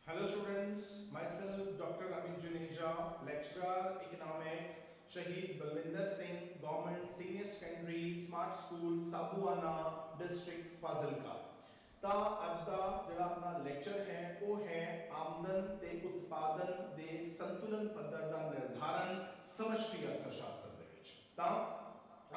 Hello students, myself Dr. Amit Juneja, lecturer economics, Shahid Balwinder Singh, Government Senior Secondary Smart School, Sabuana District Fazilka। ਤਾਂ ਅੱਜ ਦਾ ਜਿਹੜਾ ਆਪਣਾ lecture ਹੈ ਉਹ ਹੈ ਆਮਦਨ ਤੇ ਉਤਪਾਦਨ ਦੇ ਸੰਤੁਲਨ ਪੱਧਰ ਦਾ ਨਿਰਧਾਰਨ ਸਮਸ਼ਟੀ ਅਰਥਸ਼ਾਸਤਰ ਦੇ ਵਿੱਚ। ਤਾਂ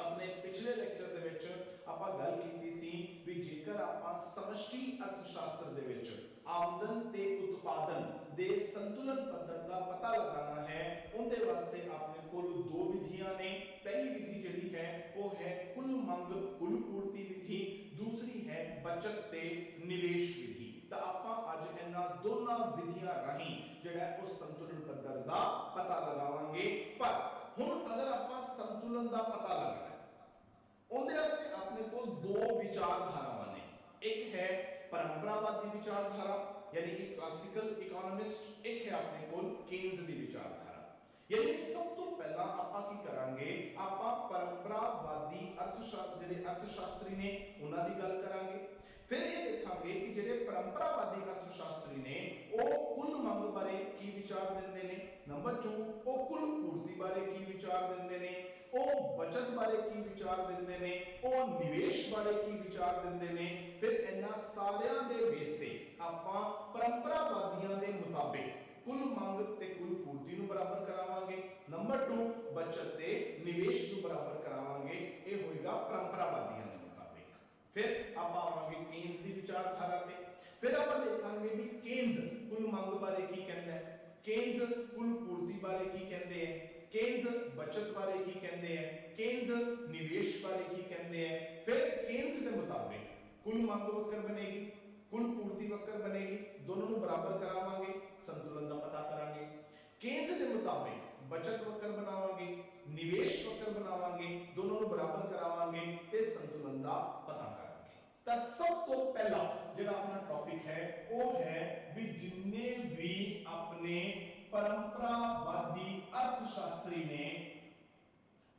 अपने पिछले लेक्चर दे विच आपां गल कीती सी भी जेकर आपां समष्टि अर्थशास्त्र दे विच आमदन ते उत्पादन दे संतुलन पद्धर दा पता लगाना है उनदे वास्ते अपने कोल दो विधियां ने। पहली विधि जिहड़ी है वो है कुल मंग कुल पूर्ति विधि, दूसरी है बचत ते निवेश विधि। तो आपां अज इन्हां दोनों विधियां राहीं जिहड़ा उस संतुलन पद्धर दा पता लगावांगे। पर हुण अगर आपां संतुलन दा पता लगाना उनदे वास्ते अपने को दो विचारधारावां ने। एक है परंपरावादी विचारधारा यानी कि क्लासिकल इकोनॉमिस्ट, एक है अपने को केन्स दी विचारधारा। यानी सब तो पहला आपां की करांगे, आपां परंपरावादी अर्थशास्त्र जिहड़े अर्थशास्त्री ने उन्हां दी गल करांगे। फिर ये देखांगे कि जिहड़े परंपरावादी अर्थशास्त्री ने वो कुल मंग बारे की विचार दिंदे ने। नंबर 2 वो कुल पूर्ति बारे की विचार दिंदे ने, वो बचत बारे की विचार दिंदे ने, वो निवेश बारे की विचार दिंदे ने। फिर इन्हां सारियां दे बेस ते आपां परंपरावादियां दे मुताबिक कुल मंग ते कुल पूर्ति नु बराबर करावांगे। नंबर 2 बचत ते निवेश नु बराबर करावांगे। ये होएगा परंपरावादियां दे मुताबिक। फिर आप आवांगे केन्स दी विचारधारा ते। फिर आप देखांगे कि केन्स कुल मंग बारे की कहंदा है, केन्स कुल पूर्ति बारे की कहंदे हैं, केन्स बचत बारे की कहंदे हैं, केन्स निवेश बारे की कहंदे हैं। फिर केन्स के मुताबिक कुल मंग वक्र बनेगी, कुल पूर्ति वक्र बनेगी, दोनों को बराबर करावांगे, संतुलन का पता करांगे। केंद्र के मुताबिक बचत वक्र बनावांगे, निवेश वक्र बनावांगे, दोनों को बराबर करावांगे ते संतुलन का पता करांगे। तो सब तो पहला जो अपना टॉपिक है वो है भी जिन्ने भी अपने परंपरावादी अर्थशास्त्री ने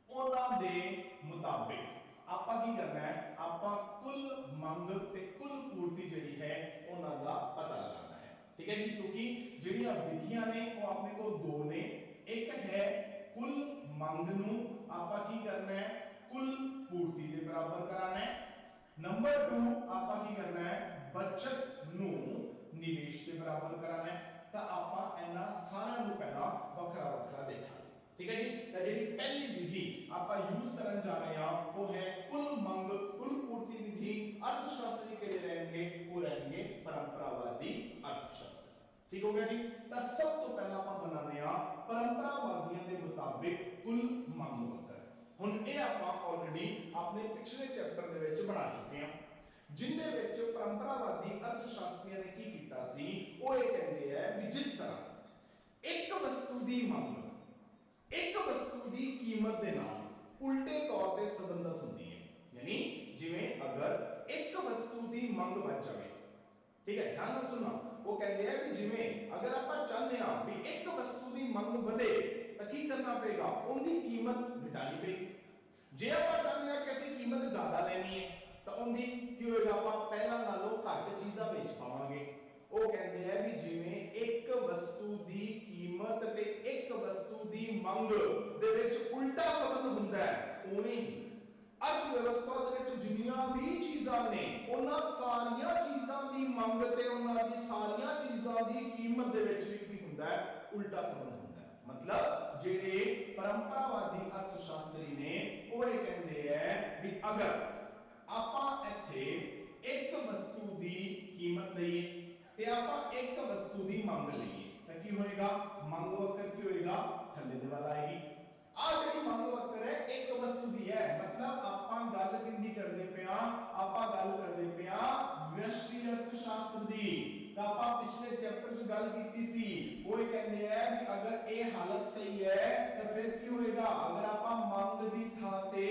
उन्हां दे मुताबिक आपा की करना है, आपा कुल मंग ते कुल पूर्ति जिहड़ी है उन्हां दा पता लगाना है। ठीक है जी, क्योंकि जिहड़ियां विधियां ने वो अपने को दो ने। एक है कुल मंग नू आपा की करना है कुल पूर्ति दे बराबर कराना है। नंबर 2 आपा की करना है बचत नू निवेश के बराबर कराना है। तो आपा इन्हां सारियां नू पहला वखरा वखरा देखा। ठीक है जी, तो जी पहली विधि आप यूज करने जा रहे हैं वो है कुल मंग कुल पूर्ति विधि। अर्थशास्त्री के लिए रहेंगे वो रहेंगे परंपरावादी अर्थशास्त्र। ठीक हो गया जी। तो सब तो पहला आप बनाने परंपरावादियों के मुताबिक कुल मंग वक्र। हुण ये आप ऑलरेडी अपने पिछले चैप्टर दे विच बना चुके हैं जिंदे विच परंपरावादी अर्थशास्त्रियों ने की कीता सी वो ये कहते हैं भी जिस तरह एक वस्तु की मंग एक वस्तु की कीमत के नाल उल्टे तौर पे संबंधित होती है। यानी जिवें अगर एक वस्तु की मंग बढ़ जाए, ठीक है, ध्यान ਨਾਲ सुनना, वो कहते हैं कि जिवें अगर आप चाहते हैं भी एक वस्तु की मंग बढ़े तो की करना पेगा, उनकी कीमत घटानी पेगी। जे आप चाहते हैं कि ऐसी कीमत ज्यादा लेनी है तो उनकी की होएगा, आप पहला नालों घट चीज़ां बेच पावांगे। वो कहते हैं भी जिवें एक वस्तु की कीमत ते एक वस्तु की मंग दे विच उल्टा संबंध हुंदा है, उवें ही अर्थव्यवस्था दे विच जिन्नियां भी चीज़ां ने उन्हां सारियां चीज़ां की मंग ते उन्हां दी सारियां चीज़ां की कीमत दे विच भी की हुंदा है, उल्टा संबंध हुंदा है। मतलब जेडे परंपरावादी अर्थशास्त्री ने वो ये कहते हैं भी अगर आपां इत्थे एक वस्तु की कीमत लईए ते आपां एक वस्तु की मंग लईए तो की होएगा, मंग वक्र की होएगा थल्ले दे वाला आएगी। आ जेडी मंग वक्र है एक वस्तु की है, मतलब आपां गल किंदी करदे पिया, आपां गल करदे पिया व्यष्टि अर्थशास्त्र दी। तो आपां पिछले चैप्टर च गल कीती सी, वो ये कहंदे हैं कि अगर ये हालत सही है तो फिर की होएगा, अगर आपां मंग दी थां ते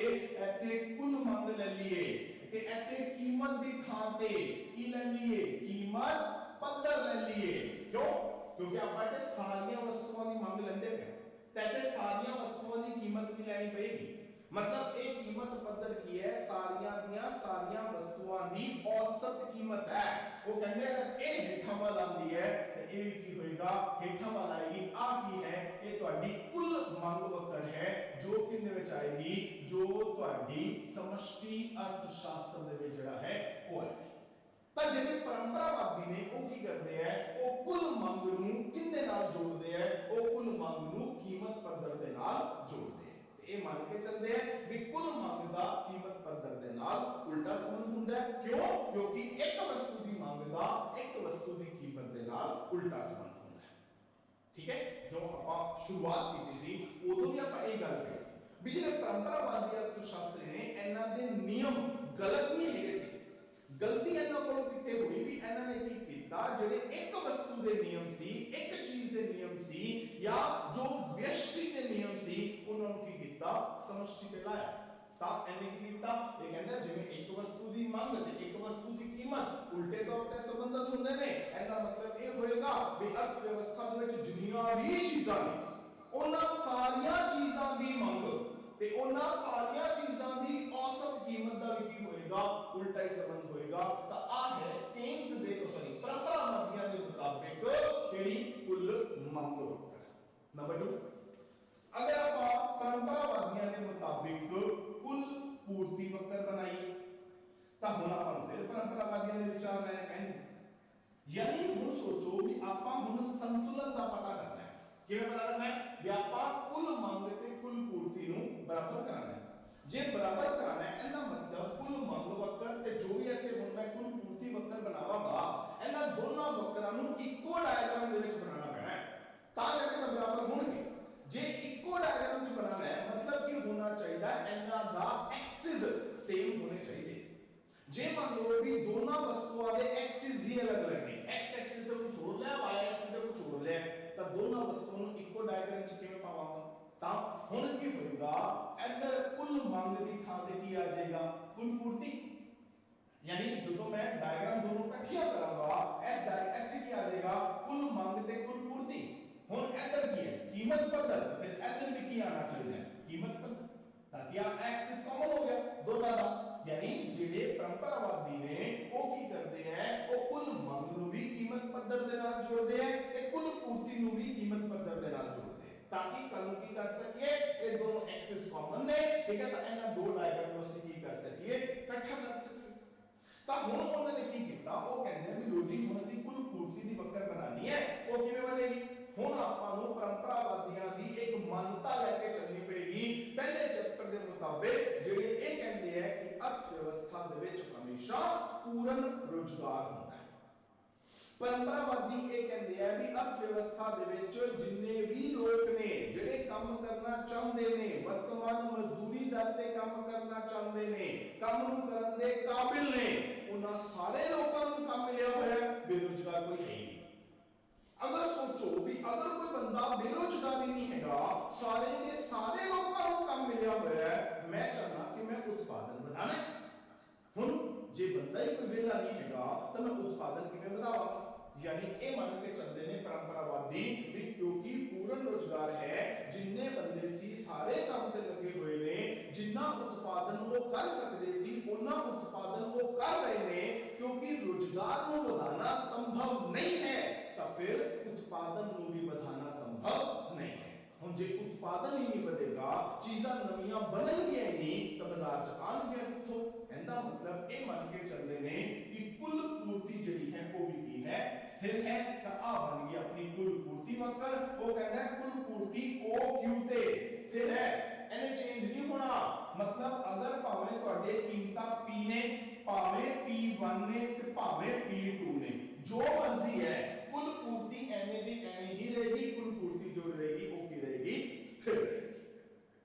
इत्थे कुल मंग ले लईए ते इत्थे कीमत दी थां ते की ले लईए, कीमत पद्धर ले लिए। क्यों? क्योंकि आप सारिया वस्तुओं की मंग लेंदे पे सारिया वस्तुओं की कीमत भी लेनी पेगी। मतलब एक कीमत पद्धर की है सारिया दियां वालियां सारियां वस्तुआं दी औसत कीमत है। वो कहते हैं अगर ये हेठा वाल आंदी है तो ये भी की होएगा, हेठा वाल आएगी आ की है ये ਤੁਹਾਡੀ कुल ਮੰਗ वक्र है जो किन्ने विच आएगी, जो ਤੁਹਾਡੀ समष्टि अर्थशास्त्र ਦੇ ਵਿੱਚ ਜਿਹੜਾ ਹੈ ਉਹ ਹੈ। ਤਾਂ ਜਿਹੜੇ ਪਰੰਪਰਾਵਾਦੀ ਨੇ ਉਹ ਕੀ ਕਰਦੇ ਹੈ, ਉਹ ਕੁੱਲ ਮੰਗ ਨੂੰ ਕਿੰਨੇ ਨਾਲ ਜੋੜਦੇ ਹੈ, ਉਹ ਕੁੱਲ ਮੰਗ ਨੂੰ ਕੀਮਤ ਪੱਧਰ ਦੇ ਨਾਲ ਜੋੜਦੇ ਹੈ। ਤੇ ਇਹ ਮੰਨ ਕੇ ਚੱਲਦੇ ਹੈ ਵੀ ਕੁੱਲ ਮੰਗ ਦਾ ਕੀਮਤ ਪੱਧਰ ਦੇ ਨਾਲ ਉਲਟਾ ਸੰਬੰਧ ਹੁੰਦਾ ਹੈ। ਕਿਉਂ? ਕਿਉਂਕਿ ਇੱਕ ਵਸਤੂ ਦੀ ਮੰਗ ਦਾ ਇੱਕ ਵਸਤੂ ਦੀ ਕੀਮਤ ਦੇ ਨਾਲ ਉਲਟਾ ਸੰਬੰਧ ਹੁੰਦਾ ਹੈ। ਠੀਕ ਹੈ, ਜੋ ਆਪਾਂ ਸ਼ੁਰੂਆਤ ਕੀਤੀ ਸੀ ਉਦੋਂ ਵੀ ਆਪਾਂ ਇਹ ਗੱਲ ਕਹੀ ਸੀ ਵੀ ਜਿਹੜੇ ਪਰੰਪਰਾਵਾਦੀ ਅਰਥਸ਼ਾਸਤਰੀ ਨੇ ਇਹਨਾਂ ਦੇ ਨਿਯਮ ਗਲਤ ਨਹੀਂ ਹੈਗੇ ਸੀ। गलती ਇਹਨਾਂ ਕੋਲੋਂ ਕਿੱਥੇ ਹੋਈ ਵੀ ਇਹਨਾਂ ਨੇ ਕੀ ਕੀਤਾ, ਜਿਹੜੇ ਇੱਕ ਵਸਤੂ ਦੇ ਨਿਯਮ ਸੀ, ਇੱਕ ਚੀਜ਼ ਦੇ ਨਿਯਮ ਸੀ ਜਾਂ ਜੋ ਵਿਅਸ਼ਟੀ ਦੇ ਨਿਯਮ ਸੀ ਉਹਨਾਂ ਨੂੰ ਕੀ ਕੀਤਾ, ਸਮਸ਼ਟੀ ਤੇ ਲਾਇਆ। ਤਾਂ ਇਹਨੇ ਕੀ ਕੀਤਾ, ਇਹ ਕਹਿੰਦਾ ਜਿਵੇਂ ਇੱਕ ਵਸਤੂ ਦੀ ਮੰਗ ਤੇ ਇੱਕ ਵਸਤੂ ਦੀ ਕੀਮਤ ਉਲਟੇ ਤੌਰ ਤੇ ਸੰਬੰਧਿਤ ਹੁੰਦੇ ਨੇ, ਇਹਦਾ ਮਤਲਬ ਇਹ ਹੋਏਗਾ ਵੀ ਅਰਥ ਵਿਵਸਥਾ ਦੇ ਵਿੱਚ ਜਿੰਨੀਆਂ ਵੀ ਚੀਜ਼ਾਂ ਨੇ ਉਹਨਾਂ ਸਾਰੀਆਂ ਚੀਜ਼ਾਂ ਦੀ ਮੰਗ ਤੇ ਉਹਨਾਂ ਸਾਰੀਆਂ ਚੀਜ਼ਾਂ ਦੀ ਔਸਤ ਕੀਮਤ ਦਾ ਵੀ ਕੀ ਹੋਏਗਾ, ਉਲਟਾ ਹੀ ਸੰਬੰਧ ਹੋਏਗਾ। ਤਾਂ ਆ ਹੈ ਕੇਨਜ਼ ਦੇ ਪਰੰਪਰਾਵਾਦੀਆਂ ਦੇ ਮੁਤਾਬਿਕ ਕਿਹੜੀ ਕੁੱਲ ਮੰਗ ਵਕਰ। ਨੰਬਰ 2, अगर आप परंपरावादियों के मुताबिक कुल पूर्ति वक्र बनाइए तो हुण आपां फिर परंपरावादियों के विचार लेने पैणगे। यानी हुण सोचो भी आपां हुण संतुलन का पता करना है। किवें पता करना है भी आपां कुल मंग ते कुल पूर्ति नूं बराबर कराना है। जे बराबर कराना है इसदा मतलब कुल मंग वक्र ते जो भी इत्थे हुण मैं कुल पूर्ति वक्र बनावांगा इन्हां दोनों वक्रां नूं इक्को डायग्राम दे विच बनाना पैना है तां जाके तां बराबर होणगे। जे इक्को डायग्राम च बनाना है मतलब कि होना चाहिए इन्हां दा एक्सिस सेम होने चाहिए। जे मान लो भी दोनों वस्तुओं के एक्सिस ही अलग अलग ने, एक्स एक्सिस से कुछ छोड़ लिया, वाई एक्सिस से कुछ छोड़ लिया, तो दोनों वस्तुओं को इक्को डायग्राम च किवें पावांगा। तां हुण की होएगा, इधर कुल मंग की थां ते की आ जाएगा कुल पूर्ति। यानी जो मैं डायग्राम दोनों इकट्ठियां करांगा इस इत्थे की आ जाएगा कुल मंग ते कुल पूर्ति। हुण इधर की है कीमत पद्धर, फिर इधर भी की आना चाहिए कीमत पद्धर, ताकि आ एक्सिस कॉमन हो गया दोनों का। यानी जेडे परंपरावादी ने वो की करते हैं, वो कुल मंग नु भी कीमत पद्धर दे नाल जोड़ते हैं ते कुल पूर्ति नु भी कीमत पद्धर दे नाल जोड़ते हैं, ताकि कल की कर सकिए ये दोनों एक्सिस कॉमन ने। ठीक है, तो इन्हां दो डायग्राम नु ਅਸੀਂ की कर सकिए इकट्ठा कर सकिए। ਤਾਂ ਹੁਣ ਉਹਨਾਂ ਨੇ ਕੀ ਕੀਤਾ, ਉਹ ਕਹਿੰਦੇ ਵੀ ਲੋ ਜੀ ਹੁਣ ਅਸੀਂ ਕੁੱਲ ਪੂਰਤੀ ਦੀ ਵਕਰ ਬਣਾਣੀ ਹੈ, ਉਹ ਕਿਵੇਂ ਬਣੇਗੀ। ਹੁਣ ਆਪਾਂ ਨੂੰ ਪਰੰਪਰਾਵਾਦੀਆਂ ਦੀ ਇੱਕ ਮਾਨਤਾ ਲੈ ਕੇ ਚੱਲਣੀ ਪਏਗੀ। ਪਹਿਲੇ ਚੈਪਟਰ ਦੇ ਮੁਤਾਬਿਕ ਜਿਹੜੇ ਇਹ ਕਹਿੰਦੇ ਆ ਕਿ ਅਰਥ ਵਿਵਸਥਾ ਦੇ ਵਿੱਚ ਹਮੇਸ਼ਾ ਪੂਰਨ ਰੁਜ਼ਗਾਰ ਹੁੰਦਾ ਹੈ। परंपरावादी ये कहते हैं भी अर्थव्यवस्था दे विच जिन्ने भी लोग ने जेडे काम करना चाहते ने, वर्तमान मजदूरी दर ते काम करना चाहते ने, काम नूं करन दे काबिल ने, उन्हां सारे लोकां नूं काम मिलिया होया, बेरोजगार कोई है ही नहीं। अगर सोचो भी अगर कोई बंदा बेरोजगार ही नहीं हैगा, सारे के सारे लोकां नूं काम मिलिया होया है, मैं चाहना कि मैं उत्पादन बढ़ाना है। हुण जे बंदा ही कोई वेला नहीं हैगा तो मैं उत्पादन किवें बढ़ावांगा। यानी ये मान के चलते ने परंपरावादी भी क्योंकि पूर्ण रोजगार है, जिन्ने बंदे सी सारे काम से लगे हुए ने, जिन्ना उत्पादन वो कर सकते सी उन्ना उत्पादन वो कर रहे ने, क्योंकि रोजगार को बढ़ाना संभव नहीं है तो फिर उत्पादन को भी बढ़ाना संभव नहीं है। हम जे उत्पादन ही नहीं बढ़ेगा, चीज़ां नवीं बननगियां नहीं तो बाजार च आउणगियां कित्थों। इहदा मतलब ये मान के चलते ने कि कुल पूर्ति जिहड़ी है वो भी की है स्थिर है। तो आ बन गई अपनी कुल पूर्ति वक्र। वो कहता है कुल पूर्ति ओ क्यू ते स्थिर है, इन्हें चेंज नहीं होना। मतलब अगर भावें तुहाडे कीमतां P ने, भावें P1 ने ते भावें P2 ने, जो मर्जी है कुल पूर्ति एवें दी एवें ही रहेगी। कुल पूर्ति जो रहेगी वो की रहेगी, स्थिर रहेगी।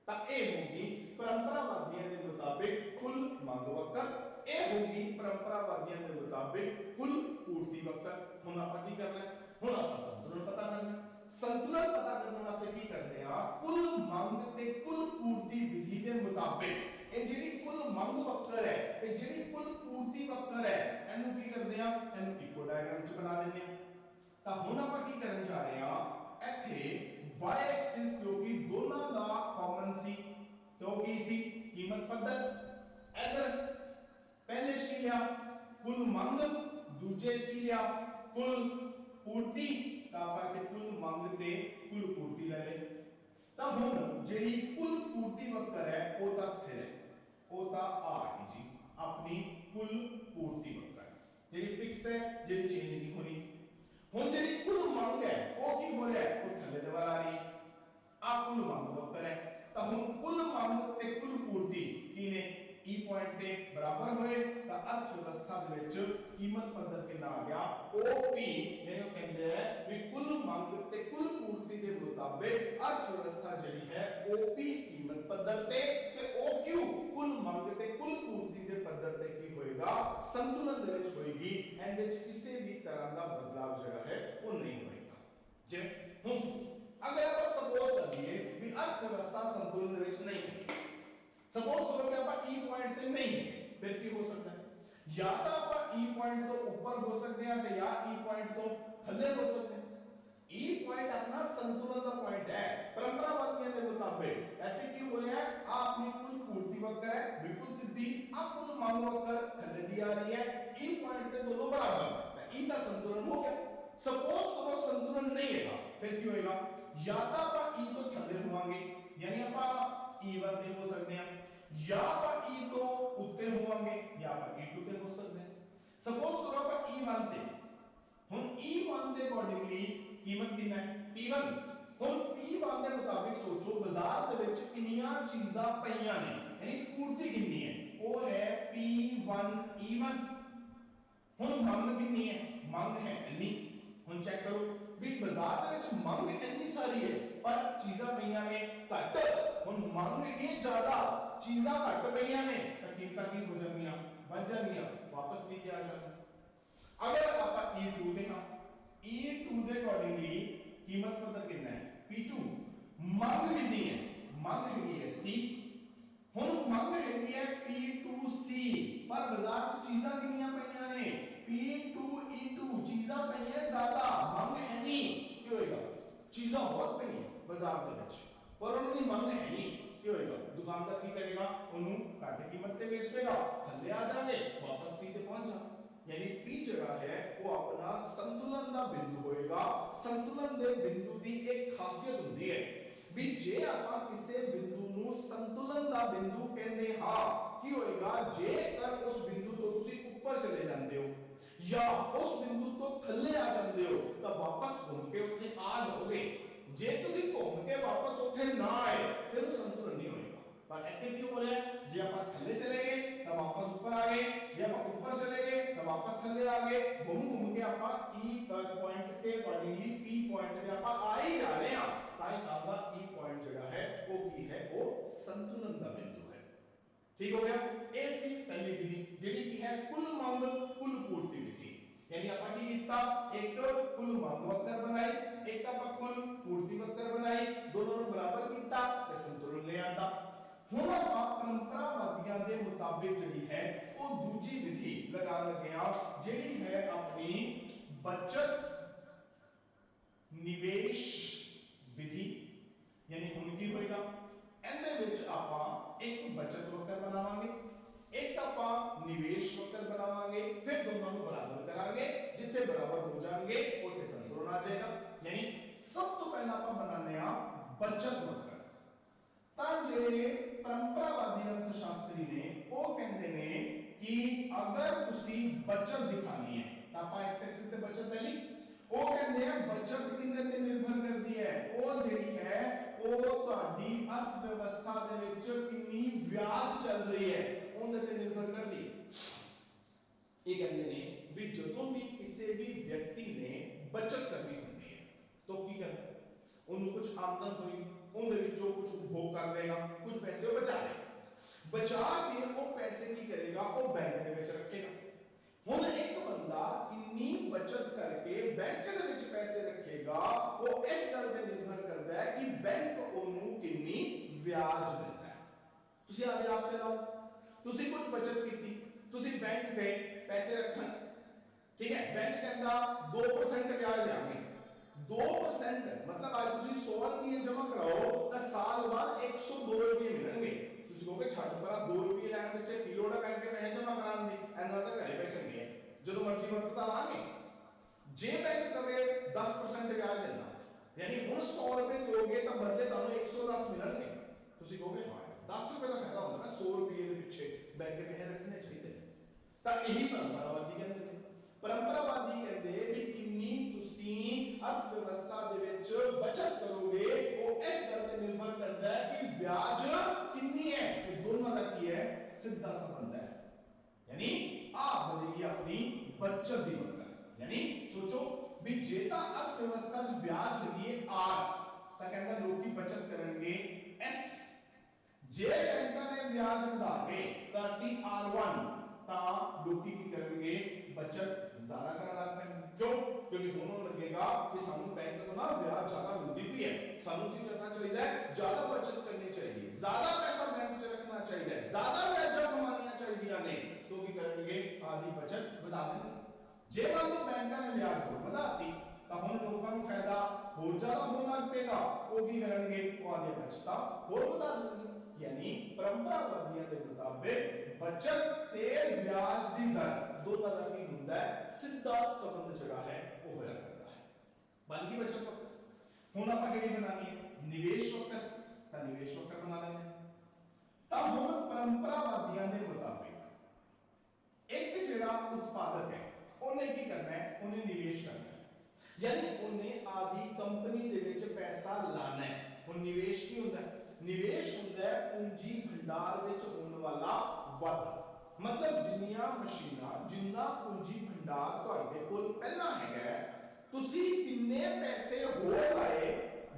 तब ए होगी परंपरावादियों के मुताबिक कुल मंग वक्र, ए होगी परंपरावादियों के मुताबिक कुल पूर्ति वक्र। हुण आपां की करना है, हुण आपां संतुलन पता करना है। संतुलन पता करने वास्ते की करते हैं, कुल मंग ते कुल पूर्ति विधि के मुताबिक ये जिहड़ी कुल मंग वक्र है ते जिहड़ी कुल पूर्ति वक्र है, इहनूं की करते हैं, इहनूं इक्को डायग्राम च बना लेंगे। ਤਾਂ ਹੁਣ ਆਪਾਂ ਕੀ ਕਰਨ ਜਾ ਰਹੇ ਹਾਂ, ਇੱਥੇ y ਐਕਸਿਸ ਕਿਉਂਕਿ ਦੋਨਾਂ ਦਾ ਕਾਮਨ ਸੀ, तो की सी कीमत पद्धर, इधर ਕੀ ਲਿਆ ਕੁੱਲ ਮੰਗ, ਦੂਜੇ ਕੀ ਲਿਆ ਕੁੱਲ ਪੂਰਤੀ, ਤਾਂ ਆਪਾਂ ਤੇ ਕੁੱਲ ਮੰਗ ਤੇ ਕੁੱਲ ਪੂਰਤੀ ਲੈ ਲਈ। ਤਾਂ ਹੁਣ ਜਿਹੜੀ ਕੁੱਲ ਪੂਰਤੀ ਵਕਰ ਹੈ ਉਹ ਤਾਂ ਸਥਿਰ ਹੈ, ਉਹ ਤਾਂ ਆ ਗਈ ਜੀ ਆਪਣੀ ਕੁੱਲ ਪੂਰਤੀ ਵਕਰ, ਜਿਹੜੀ ਫਿਕਸ ਹੈ, ਜਿਹੜੀ ਚੇਂਜ ਨਹੀਂ ਹੋਣੀ। ਹੁਣ ਜਿਹੜੀ ਕੁੱਲ ਮੰਗ ਹੈ ਉਹ ਕੀ ਹੋ ਰਿਹਾ ਹੈ, ਉਹ ਥੱਲੇ ਦੀ ਵੱਲ ਆ ਰਹੀ ਹੈ, ਆ ਕੁੱਲ ਮੰਗ ਵਕਰ ਹੈ। ਤਾਂ ਹੁਣ ਕੁੱਲ ਮੰਗ ਤੇ ਕੁੱਲ ਪੂਰਤੀ ਕੀ ਨੇ E ਪੁਆਇੰਟ ਤੇ ਬਰਾਬਰ ਹੋਏ, ਤਾਂ ਅਰਥ ਵਿਵਸਥਾ ਦੇ ਵਿੱਚ ਕੀਮਤ ਪੱਧਰ ਕਿੰਨਾ ਆ ਗਿਆ OP, ਯਾਨੀ ਉਹ ਕਹਿੰਦੇ ਆ ਵੀ ਕੁੱਲ ਮੰਗ ਤੇ ਕੁੱਲ ਪੂਰਤੀ ਦੇ ਮੁਤਾਬਿਕ ਅਰਥ ਵਿਵਸਥਾ ਜਿਹੜੀ ਹੈ OP ਕੀਮਤ ਪੱਧਰ ਤੇ OQ ਕੁੱਲ ਮੰਗ ਤੇ ਕੁੱਲ ਪੂਰਤੀ ਦੇ ਪੱਧਰ ਤੇ ਕੀ ਹੋਏਗਾ, ਸੰਤੁਲਨ ਦੇ ਵਿੱਚ ਹੋਏਗੀ। ਇਹਦੇ ਵਿੱਚ ਕਿਸੇ ਵੀ ਤਰ੍ਹਾਂ ਦਾ ਬਦਲਾਵ ਜਿਹੜਾ ਹੈ ਉਹ ਨਹੀਂ ਹੋਏਗਾ। ਜਿਵੇਂ ਹੁਣ ਸੋਚੋ, ਅਗਰ ਆਪਾਂ ਸਪੋਜ਼ ਕਰੀਏ ਵੀ ਅਰਥ ਵਿਵਸਥਾ ਸੰਤੁਲਨ ਦੇ ਵਿੱਚ ਨਹੀਂ ਹੈ, सपोज करो कि आप E पॉइंट ਤੇ ਨਹੀਂ ਫਿਰ ਕੀ ਹੋ ਸਕਦਾ ਹੈ, ਜਾਂ ਤਾਂ ਆਪਾਂ E पॉइंट ਤੋਂ ਉੱਪਰ ਹੋ ਸਕਦੇ ਹਾਂ ਤੇ ਜਾਂ E पॉइंट ਤੋਂ ਥੱਲੇ ਹੋ ਸਕਦੇ ਹਾਂ। E पॉइंट अपना संतुलन ਦਾ ਪੁਆਇੰਟ ਹੈ ਪਰੰਪਰਾਵਾਦੀਆਂ ਦੇ ਮੁਤਾਬਿਕ। ਇੱਥੇ ਕੀ ਹੋ ਰਿਹਾ ਹੈ, ਆ ਆਪਣੀ ਕੁੱਲ ਪੂਰਤੀ ਵਕਰ ਹੈ ਬਿਲਕੁਲ ਸਿੱਧੀ, ਆ ਕੁੱਲ ਮੰਗ ਵਕਰ ਥੱਲੇ ਦੀ ਆ ਰਹੀ ਹੈ, E पॉइंट ਤੇ ਦੋਨੋਂ ਬਰਾਬਰ ਹੈ, ਤਾਂ E ਦਾ ਸੰਤੁਲਨ ਹੋ ਗਿਆ। सपोज करो संतुलन नहीं है फिर ਕੀ ਹੋਏਗਾ, ਜਾਂ ਤਾਂ ਆਪਾਂ E ਤੋਂ ਥੱਲੇ ਹੋਵਾਂਗੇ ਯਾਨੀ ਆਪਾਂ E1 ਤੇ ਹੋ ਸਕਦੇ ਹਾਂ, ਜਾਂ ਆਪਾਂ E ਤੋਂ ਉੱਤੇ ਹੋਵਾਂਗੇ ਜਾਂ ਆਪਾਂ E2 ਤੇ ਹੋ ਸਕਦੇ ਹਾਂ। ਸਪੋਜ਼ ਕਰੋ ਆਪਾਂ E1 ਤੇ, ਹੁਣ E1 ਦੇ ਅਕੋਰਡਿੰਗਲੀ ਕੀਮਤ ਕਿੰਨਾ ਹੈ P1। ਹੁਣ P1 ਦੇ ਮੁਤਾਬਿਕ ਸੋਚੋ ਬਾਜ਼ਾਰ ਦੇ ਵਿੱਚ ਕਿੰਨੀਆਂ ਚੀਜ਼ਾਂ ਪਈਆਂ ਨੇ, ਯਾਨੀ ਪੂਰਤੀ ਕਿੰਨੀ ਹੈ, ਉਹ ਹੈ P1 E1। ਹੁਣ ਮੰਗ ਕਿੰਨੀ ਹੈ, ਮੰਗ ਹੈ ਇੰਨੀ। ਹੁਣ ਚੈੱਕ ਕਰੋ ਵੀ ਬਾਜ਼ਾਰ ਦੇ ਵਿੱਚ ਮੰਗ ਇੰਨੀ ਸਾਰੀ ਹੈ ਪਰ ਚੀਜ਼ਾਂ ਪਈਆਂ ਨੇ ਘੱਟ। ਹੁਣ ਮੰਗ ਇਹ ਜ਼ਿਆਦਾ, ਚੀਜ਼ਾਂ ਘੱਟ ਪਈਆਂ ਨੇ, ਤਾਂ ਕੀਮਤਾਂ ਕੀ ਹੋ ਜਾਣਗੀਆਂ, ਵੱਧ ਜਾਣਗੀਆਂ, ਵਾਪਸ ਵੀ ਆ ਜਾਣਗੀਆਂ। ਅਗਰ ਆਪਾਂ E2 ਤੇ ਹਾਂ, E2 ਦੇ ਅਕੋਰਡਿੰਗਲੀ ਕੀਮਤ ਪੱਧਰ ਕਿੰਨਾ ਹੈ P2, ਮੰਗ ਕਿੰਨੀ ਹੈ, ਮੰਗ ਹੈਗੀ ਹੈ C। ਹੁਣ ਮੰਗ ਹੈਗੀ ਹੈ P2C ਪਰ ਬਾਜ਼ਾਰ 'ਚ ਚੀਜ਼ਾਂ ਕਿੰਨੀਆਂ ਪਈਆਂ ਨੇ P2E2, ਚੀਜ਼ਾਂ ਪਈਆਂ ਜ਼ਿਆਦਾ, ਮੰਗ ਹੈ ਨਹੀਂ। ਕੀ ਹੋਏਗਾ, ਚੀਜ਼ਾਂ ਬਹੁਤ ਪਈਆਂ ਬਾਜ਼ਾਰ ਦੇ ਵਿੱਚ ਪਰ ਉਹਨਾਂ ਦੀ ਮੰਗ ਹੈ ਨਹੀਂ। ਕੀ ਹੋਏਗਾ, ਦੁਕਾਨਦਾਰ ਕੀ ਕਰੇਗਾ, ਉਹਨੂੰ ਘੱਟ ਕੀਮਤ ਤੇ ਵੇਚ ਦੇਗਾ, ਥੱਲੇ ਆ ਜਾਣਗੇ, ਵਾਪਸ P ਤੇ ਪਹੁੰਚ ਜਾਣਾ। ਯਾਨੀ P ਜਿਹੜਾ ਹੈ ਉਹ ਆਪਣਾ ਸੰਤੁਲਨ ਦਾ ਬਿੰਦੂ ਹੋਏਗਾ। ਸੰਤੁਲਨ ਦੇ ਬਿੰਦੂ ਦੀ ਇੱਕ ਖਾਸੀਅਤ ਹੁੰਦੀ ਹੈ ਵੀ ਜੇ ਆਪਾਂ ਕਿਸੇ ਬਿੰਦੂ ਨੂੰ ਸੰਤੁਲਨ ਦਾ ਬਿੰਦੂ ਕਹਿੰਦੇ ਹਾਂ, ਕੀ ਹੋਏਗਾ, ਜੇਕਰ ਉਸ ਬਿੰਦੂ ਤੋਂ ਤੁਸੀਂ ਉੱਪਰ ਚਲੇ ਜਾਂਦੇ ਹੋ ਜਾਂ ਉਸ ਬਿੰਦੂ ਤੋਂ ਥੱਲੇ ਆ ਜਾਂਦੇ ਹੋ ਤਾਂ ਵਾਪਸ ਘੁੰਮ ਕੇ ਉੱਥੇ ਆ ਜਾਓਗੇ। ਜੇ ਤੁਸੀਂ ਘੁੰਮ ਕੇ ਵਾਪਸ ਉੱਥੇ ਨਾ ਆਏ ਫਿਰ ਉਹ ਸੰਤੁਲਨ ਨਹੀਂ ਹੋਏਗਾ। ਪਰ ਇੱਥੇ ਕੀ ਹੋ ਰਿਹਾ, ਜੇ ਆਪਾਂ ਥੱਲੇ ਚਲੇ ਗਏ ਤਾਂ ਵਾਪਸ ਉੱਪਰ ਆ ਗਏ, ਜੇ ਆਪਾਂ ਉੱਪਰ ਚਲੇ ਗਏ ਤਾਂ ਵਾਪਸ ਥੱਲੇ ਆ ਗਏ, ਘੁੰਮ ਕੇ ਆਪਾਂ E ਪੁਆਇੰਟ ਤੇ ਅਕੋਰਡਿੰਗਲੀ P ਪੁਆਇੰਟ ਤੇ ਆਪਾਂ ਆ ਹੀ ਜਾ ਰਹੇ ਹਾਂ। ਤਾਂ ਇਹ ਕਹਾਂਗਾ E ਪੁਆਇੰਟ ਜਿਹੜਾ ਹੈ ਉਹ ਕੀ ਹੈ, ਉਹ ਸੰਤੁਲਨ ਦਾ ਬਿੰਦੂ ਹੈ। ਠੀਕ ਹੋ ਗਿਆ। ਇਹ ਸੀ ਪਹਿਲੀ ਵਿਧੀ ਜਿਹੜੀ ਕੀ ਹੈ ਕੁੱਲ ਮੰਗ ਕੁੱਲ ਪੂਰਤੀ ਵਿਧੀ। यानी ਆਪਾਂ ਕੀ ਕੀਤਾ, ਇੱਕ ਕੁੱਲ ਮੰਗ ਵਕਰ ਬਣਾਈ, ਇੱਕ ਆਪਾਂ ਕੁੱਲ ਪੂਰਤੀ ਵਕਰ ਬਣਾਈ, ਦੋਨੋਂ ਨੂੰ ਬਰਾਬਰ ਕੀਤਾ ਤੇ ਸੰਤੁਲਨ ਲੈ ਆਂਦਾ। ਹੁਣ ਆਪਾਂ ਪਰੰਪਰਾਵਾਦੀਆਂ ਦੇ ਮੁਤਾਬਿਕ ਜਿਹੜੀ ਹੈ ਉਹ ਦੂਜੀ ਵਿਧੀ ਲਗਾ ਲੱਗੇ ਆ ਜਿਹੜੀ ਹੈ ਆਪਣੀ ਬਚਤ ਨਿਵੇਸ਼ ਵਿਧੀ। यानी ਹੁਣ ਕੀ ਹੋਏਗਾ, ਇਹਦੇ ਵਿੱਚ ਆਪਾਂ ਇੱਕ ਬਚਤ ਵਕਰ ਬਣਾਵਾਂਗੇ, एक ਆਪਾਂ ਨਿਵੇਸ਼ ਵਕਰ ਬਣਾਵਾਂਗੇ, ਫਿਰ ਦੋਨਾਂ ਨੂੰ ਬਰਾਬਰ ਕਰਾਂਗੇ, ਜਿੱਥੇ ਬਰਾਬਰ ਹੋ ਜਾਣਗੇ ਉੱਥੇ ਸੰਤੁਲਨ ਆ ਜਾਏਗਾ। ਯਾਨੀ ਸਭ ਤੋਂ ਪਹਿਲਾਂ ਆਪਾਂ ਬਣਾਉਂਦੇ ਆ ਬਚਤ ਵਕਰ। ਤਾਂ ਜਿਹੜੇ ਪਰੰਪਰਾਵਾਦੀ ਅਰਥਸ਼ਾਸਤਰੀ ਨੇ ਉਹ ਕਹਿੰਦੇ ਨੇ ਕਿ ਅਗਰ ਤੁਸੀਂ ਬਚਤ ਦਿਖਾਣੀ ਹੈ ਤਾਂ ਆਪਾਂ ਐਕਸ ਐਕਸਿਸ ਤੇ ਬਚਤ ਲੈ ਲਈ। ਉਹ ਕਹਿੰਦੇ ਆ ਬਚਤ ਕਿੰਨੇ ਤੇ ਨਿਰਭਰ ਕਰਦੀ ਹੈ, ਉਹ ਜਿਹੜੀ ਹੈ ਉਹ ਤੁਹਾਡੀ ਅਰਥ ਵਿਵਸਥਾ ਦੇ ਵਿੱਚ ਕਿੰਨੀ ਵਿਆਜ ਚੱਲ ਰਹੀ ਹੈ ਉਹਦੇ ਤੇ ਨਿਰਭਰ ਕਰਦੀ ਹੈ। ਇਹ ਕਹਿੰਦੇ ਨੇ ਵੀ ਜਦੋਂ ਵੀ ਕਿਸੇ ਵੀ ਵਿਅਕਤੀ ਨੇ ਬਚਤ ਕਰਨੀ ਹੁੰਦੀ ਹੈ ਤਾਂ ਕੀ ਕਰਦਾ, ਉਹਨੂੰ ਕੁਝ ਆਮਦਨ ਹੋਈ ਉਹਦੇ ਵਿੱਚੋਂ ਕੁਝ ਉਪਭੋਗ ਕਰ ਲੇਗਾ, ਕੁਝ ਪੈਸੇ ਉਹ ਬਚਾ ਲੇਗਾ, ਬਚਾ ਕੇ ਉਹ ਪੈਸੇ ਕੀ ਕਰੇਗਾ, ਉਹ ਬੈਂਕ ਦੇ ਵਿੱਚ ਰੱਖੇਗਾ। ਹੁਣ ਇੱਕ ਬੰਦਾ ਕਿੰਨੀ ਬਚਤ ਕਰਕੇ ਬੈਂਕ ਦੇ ਵਿੱਚ ਪੈਸੇ ਰੱਖੇਗਾ ਉਹ ਇਸ ਗੱਲ ਤੇ ਨਿਰਭਰ ਕਰਦਾ ਹੈ ਕਿ ਬੈਂਕ ਉਹਨੂੰ ਕਿੰਨੀ ਵਿਆਜ ਦਿੰਦਾ ਹੈ। ਤੁਸੀਂ ਆਪ ਤੇ ਲਾਓ, ਤੁਸੀਂ ਕੁਝ ਬਚਤ ਕੀਤੀ, ਤੁਸੀਂ ਬੈਂਕ ਗਏ ਪੈਸੇ ਰੱਖਣ, ਠੀਕ ਹੈ, ਬੈਂਕ ਕਹਿੰਦਾ 2% ਵਿਆਜ ਦੇਵਾਂਗੇ। 2% मतलब आज ਤੁਸੀਂ 100 ਰੁਪਏ ਜਮ੍ਹਾਂ ਕਰਾਓ ਤਾਂ ਸਾਲ ਬਾਅਦ 102 ਰੁਪਏ ਮਿਲਣਗੇ। ਤੁਸੀਂ ਕਹੋਗੇ ਛੱਡ ਪਰਾਂ 2 ਰੁਪਏ ਲੈਣ ਵਿੱਚ ਕੀ ਲੋੜ ਹੈ ਬੈਂਕ ਦੇ ਪੈਸੇ ਜਮ੍ਹਾਂ ਕਰਾਉਣ ਦੀ, ਇਹਨਾਂ ਤਾਂ कहोगे 10% ब्याज देना, यानी हुण 100 रुपए दोगे तो बदले तुहानू 110 मिलणगे, तुसीं कहोगे हां 10 रुपए का फायदा होंदा, 100 रुपए के पीछे बैंक के पैसे रखने चाहिए। तो यही परंपरावादी कहते हैं। परंपरावादी कहते हैं भी किन्नी तुसीं अर्थव्यवस्था दे विच बचत करोगे वो इस गल ते निर्भर करता है कि ब्याज किन्नी है, ये दोनों का की है सीधा संबंध है। यानी आप बनेगी अपनी बचत दी बरकत। यानी सोचो भी जेता अर्थव्यवस्था च ब्याज लगी है आर तां कहंदा लोकी बचत करनगे एस, जे बैंकां ने ब्याज वधा के करती R1 तां लोकी की करेंगे बचत ज्यादा करना लग पैणगे। क्यों? क्योंकि उन्होंने लगेगा कि सानू बैंक तो ना ब्याज ज्यादा मिलती भी है, सानू की करना चाहिए, ज्यादा बचत करनी चाहिए, ज्यादा पैसा बैंक च रखना चाहिए, ज्यादा ब्याज कमानियां चाहिए ने, तो की करेंगे आधी बचत बढ़ा देंगे। जे मान लो बैंकां ने ब्याज होर बढ़ाती तां हुण लोकां नू फायदा होर ज्यादा होण लग पेगा, वो की करेंगे वो आधी बचत होर बढ़ा देंगे। यानी परंपरावादियों के मुताबिक बचत ते ब्याज दी दर दोनों का की हुंदा है सीधा संबंध जड़ा है वो होया करता है। बन गई बचत वक्त। हुण आपां किहड़ी बनानी है निवेश वक्त, तां निवेश वक्त बना लेंगे। तां हुण परंपरावादियों के मुताबिक एक जिहड़ा उत्पादक है उन्हें की करना है, उन्हें निवेश करना है, यानी उन्हें आदि कंपनी दे विच पैसा लाना है। हुण निवेश की हुंदा है, निवेश हुंदा है पूंजी भंडार विच होने वाला वाधा, मतलब जिन्नियां मशीनां जिन्ना पूंजी भंडार तुहाडे कोल पहला हैगा तुसी किन्ने पैसे होर लाए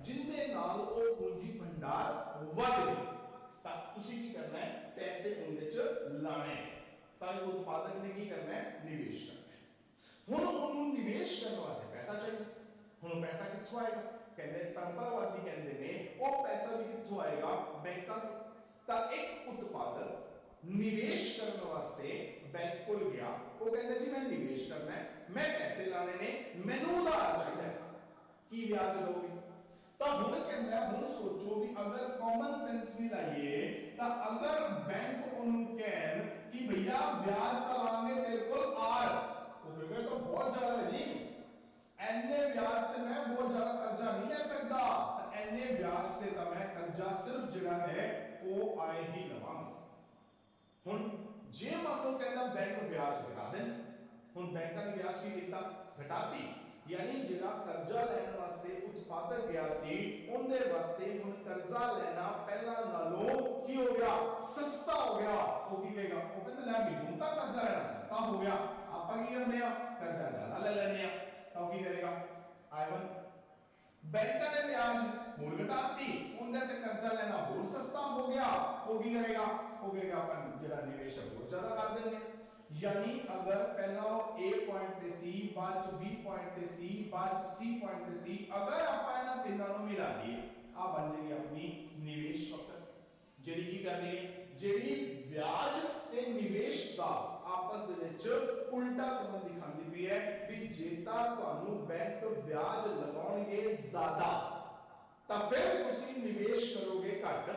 जिंदे नाल ओ पूंजी भंडार वध गया, तां तुसी की करना है पैसे उनदे च लाने, तां उत्पादक ने की करना है निवेश करना है। हुण उन्होंने निवेश करने वास्ते पैसा चाहिए, हुण पैसा कित्थों आएगा? कहते परंपरावादी कहते ने वो पैसा भी कित्थों आएगा बैंकां तो। तां एक उत्पादक निवेश करने वास्ते बैंक को गया, वो कहता जी मैं निवेश करना है, मैं पैसे लाने ने, मैनू उधार चाहिए, की ब्याज लोगे? तां हुण कहंदा हुण सोचो भी अगर कॉमन सेंस भी लाइए तां अगर बैंक उन्होंने कहन कि भैया ब्याज का लांगे तेरे को आर, तो कहेगा तो बहुत ज्यादा है जी, एने ब्याज ते मैं बहुत ज्यादा कर्जा नहीं ले सकता, एने ब्याज ते तां मैं कर्जा सिर्फ जिहड़ा है वो आए ही लवांगा। हुण जे मान लो कहंदा बैंक ब्याज घटा दे, हुण बैंकां ने ब्याज की कीता घटाती, यानी जिहड़ा कर्जा लेने वास्ते उत्पादक गया सी उनदे वास्ते हुण कर्जा लेना पहला नालों की हो गया सस्ता हो गया। वो की कहेगा वो कहंदा ले भी हुण तां कर्जा लेना सस्ता हो गया, आपां की करने आ कर्जा ज्यादा ले लेने आ, तो की करेगा I1 बैंक ने ब्याज होर घटाती उनदे से कर्जा लेना होर सस्ता हो गया, वो की करेगा वो कहेगा अपन जेड़ा निवेश है होर ज्यादा कर देंगे। यानी अगर पहला A पॉइंट ते C बाद च B पॉइंट ते C बाद च C पॉइंट ते C अगर ਆਪਾਂ ਇਹਨਾਂ ਤਿੰਨਾਂ ਨੂੰ ਮਿਲਾ ਦਈਏ ਆ ਬਣ ਜਾਏਗੀ ਆਪਣੀ ਨਿਵੇਸ਼ ਵਕਤ ਜਿਹੜੀ ਕੀ ਕਰਨੀ ਹੈ ਜਿਹੜੀ ਵਿਆਜ ਤੇ ਨਿਵੇਸ਼ ਦਾ ਆਪਸ ਦੇ ਵਿੱਚ ਉਲਟਾ ਸੰਬੰਧ ਦਿਖਾਉਂਦੀ ਪਈ ਹੈ ਵੀ ਜੇ ਤਾਂ ਤੁਹਾਨੂੰ ਬੈਂਕ ਵਿਆਜ ਲਗਾਉਣਗੇ ਜ਼ਿਆਦਾ ਤਾਂ ਫਿਰ ਤੁਸੀਂ ਨਿਵੇਸ਼ ਕਰੋਗੇ ਘੱਟ,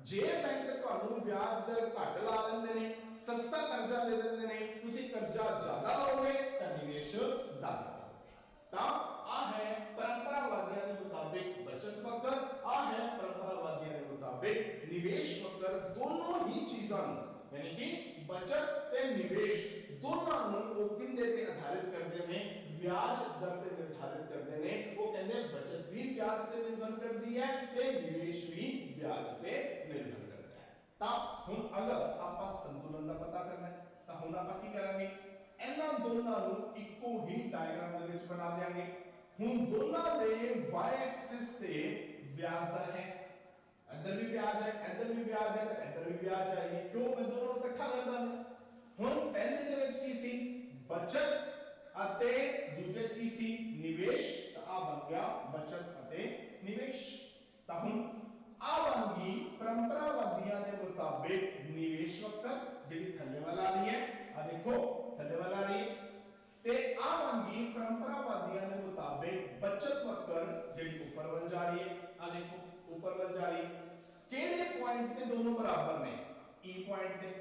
ਜੇ ਬੈਂਕ ਤੁਹਾਨੂੰ ਵਿਆਜ ਦਰ ਘੱਟ ਲਾ ਲੈਂਦੇ ਨੇ सस्ता कर्जा दे देंगे ने तुसी कर्जा ज्यादा लोगे तो निवेश ज्यादा करोगे। ता आ है परंपरावादियों के मुताबिक बचत वक्र, आ है परंपरावादियों के मुताबिक निवेश वक्र, दोनों ही चीजां यानी कि बचत ते निवेश दोनों को किंदे ते आधारित करते हैं ब्याज दर ते निर्धारित करते हैं। वो कहते हैं बचत भी ब्याज से निर्भर करती है ते निवेश भी ब्याज पे निर्भर हुण अगर आपां संतुलन का पता करना है तो हुण आपां की करांगे इन्हां दोनों नूं इक्को ही डायग्राम दे विच बना देंगे। हुण दोनों दे y एक्सिस ते ब्याज दर है, इधर भी ब्याज है इधर भी ब्याज है तो इधर भी ब्याज आएगी, क्यों मैं दोनों इकट्ठा कर दांगा। हुण पहले दे विच की सी बचत अते दूजे च की सी निवेश, तो आ बन गया बचत अते निवेश। तो हुण आ बन गई परंपरावादियों के मुताबिक निवेश वक्र जिहड़ी थल्ले वाला आ रही है, आ देखो थल्ले वाला आ रही है, ते आ बन गई परंपरावादियों के मुताबिक बचत वक्र जिहड़ी ऊपर वाल जा रही है, आ देखो ऊपर वाल जा रही है। केड़े पॉइंट ते दोनों बराबर ने E पॉइंट ते,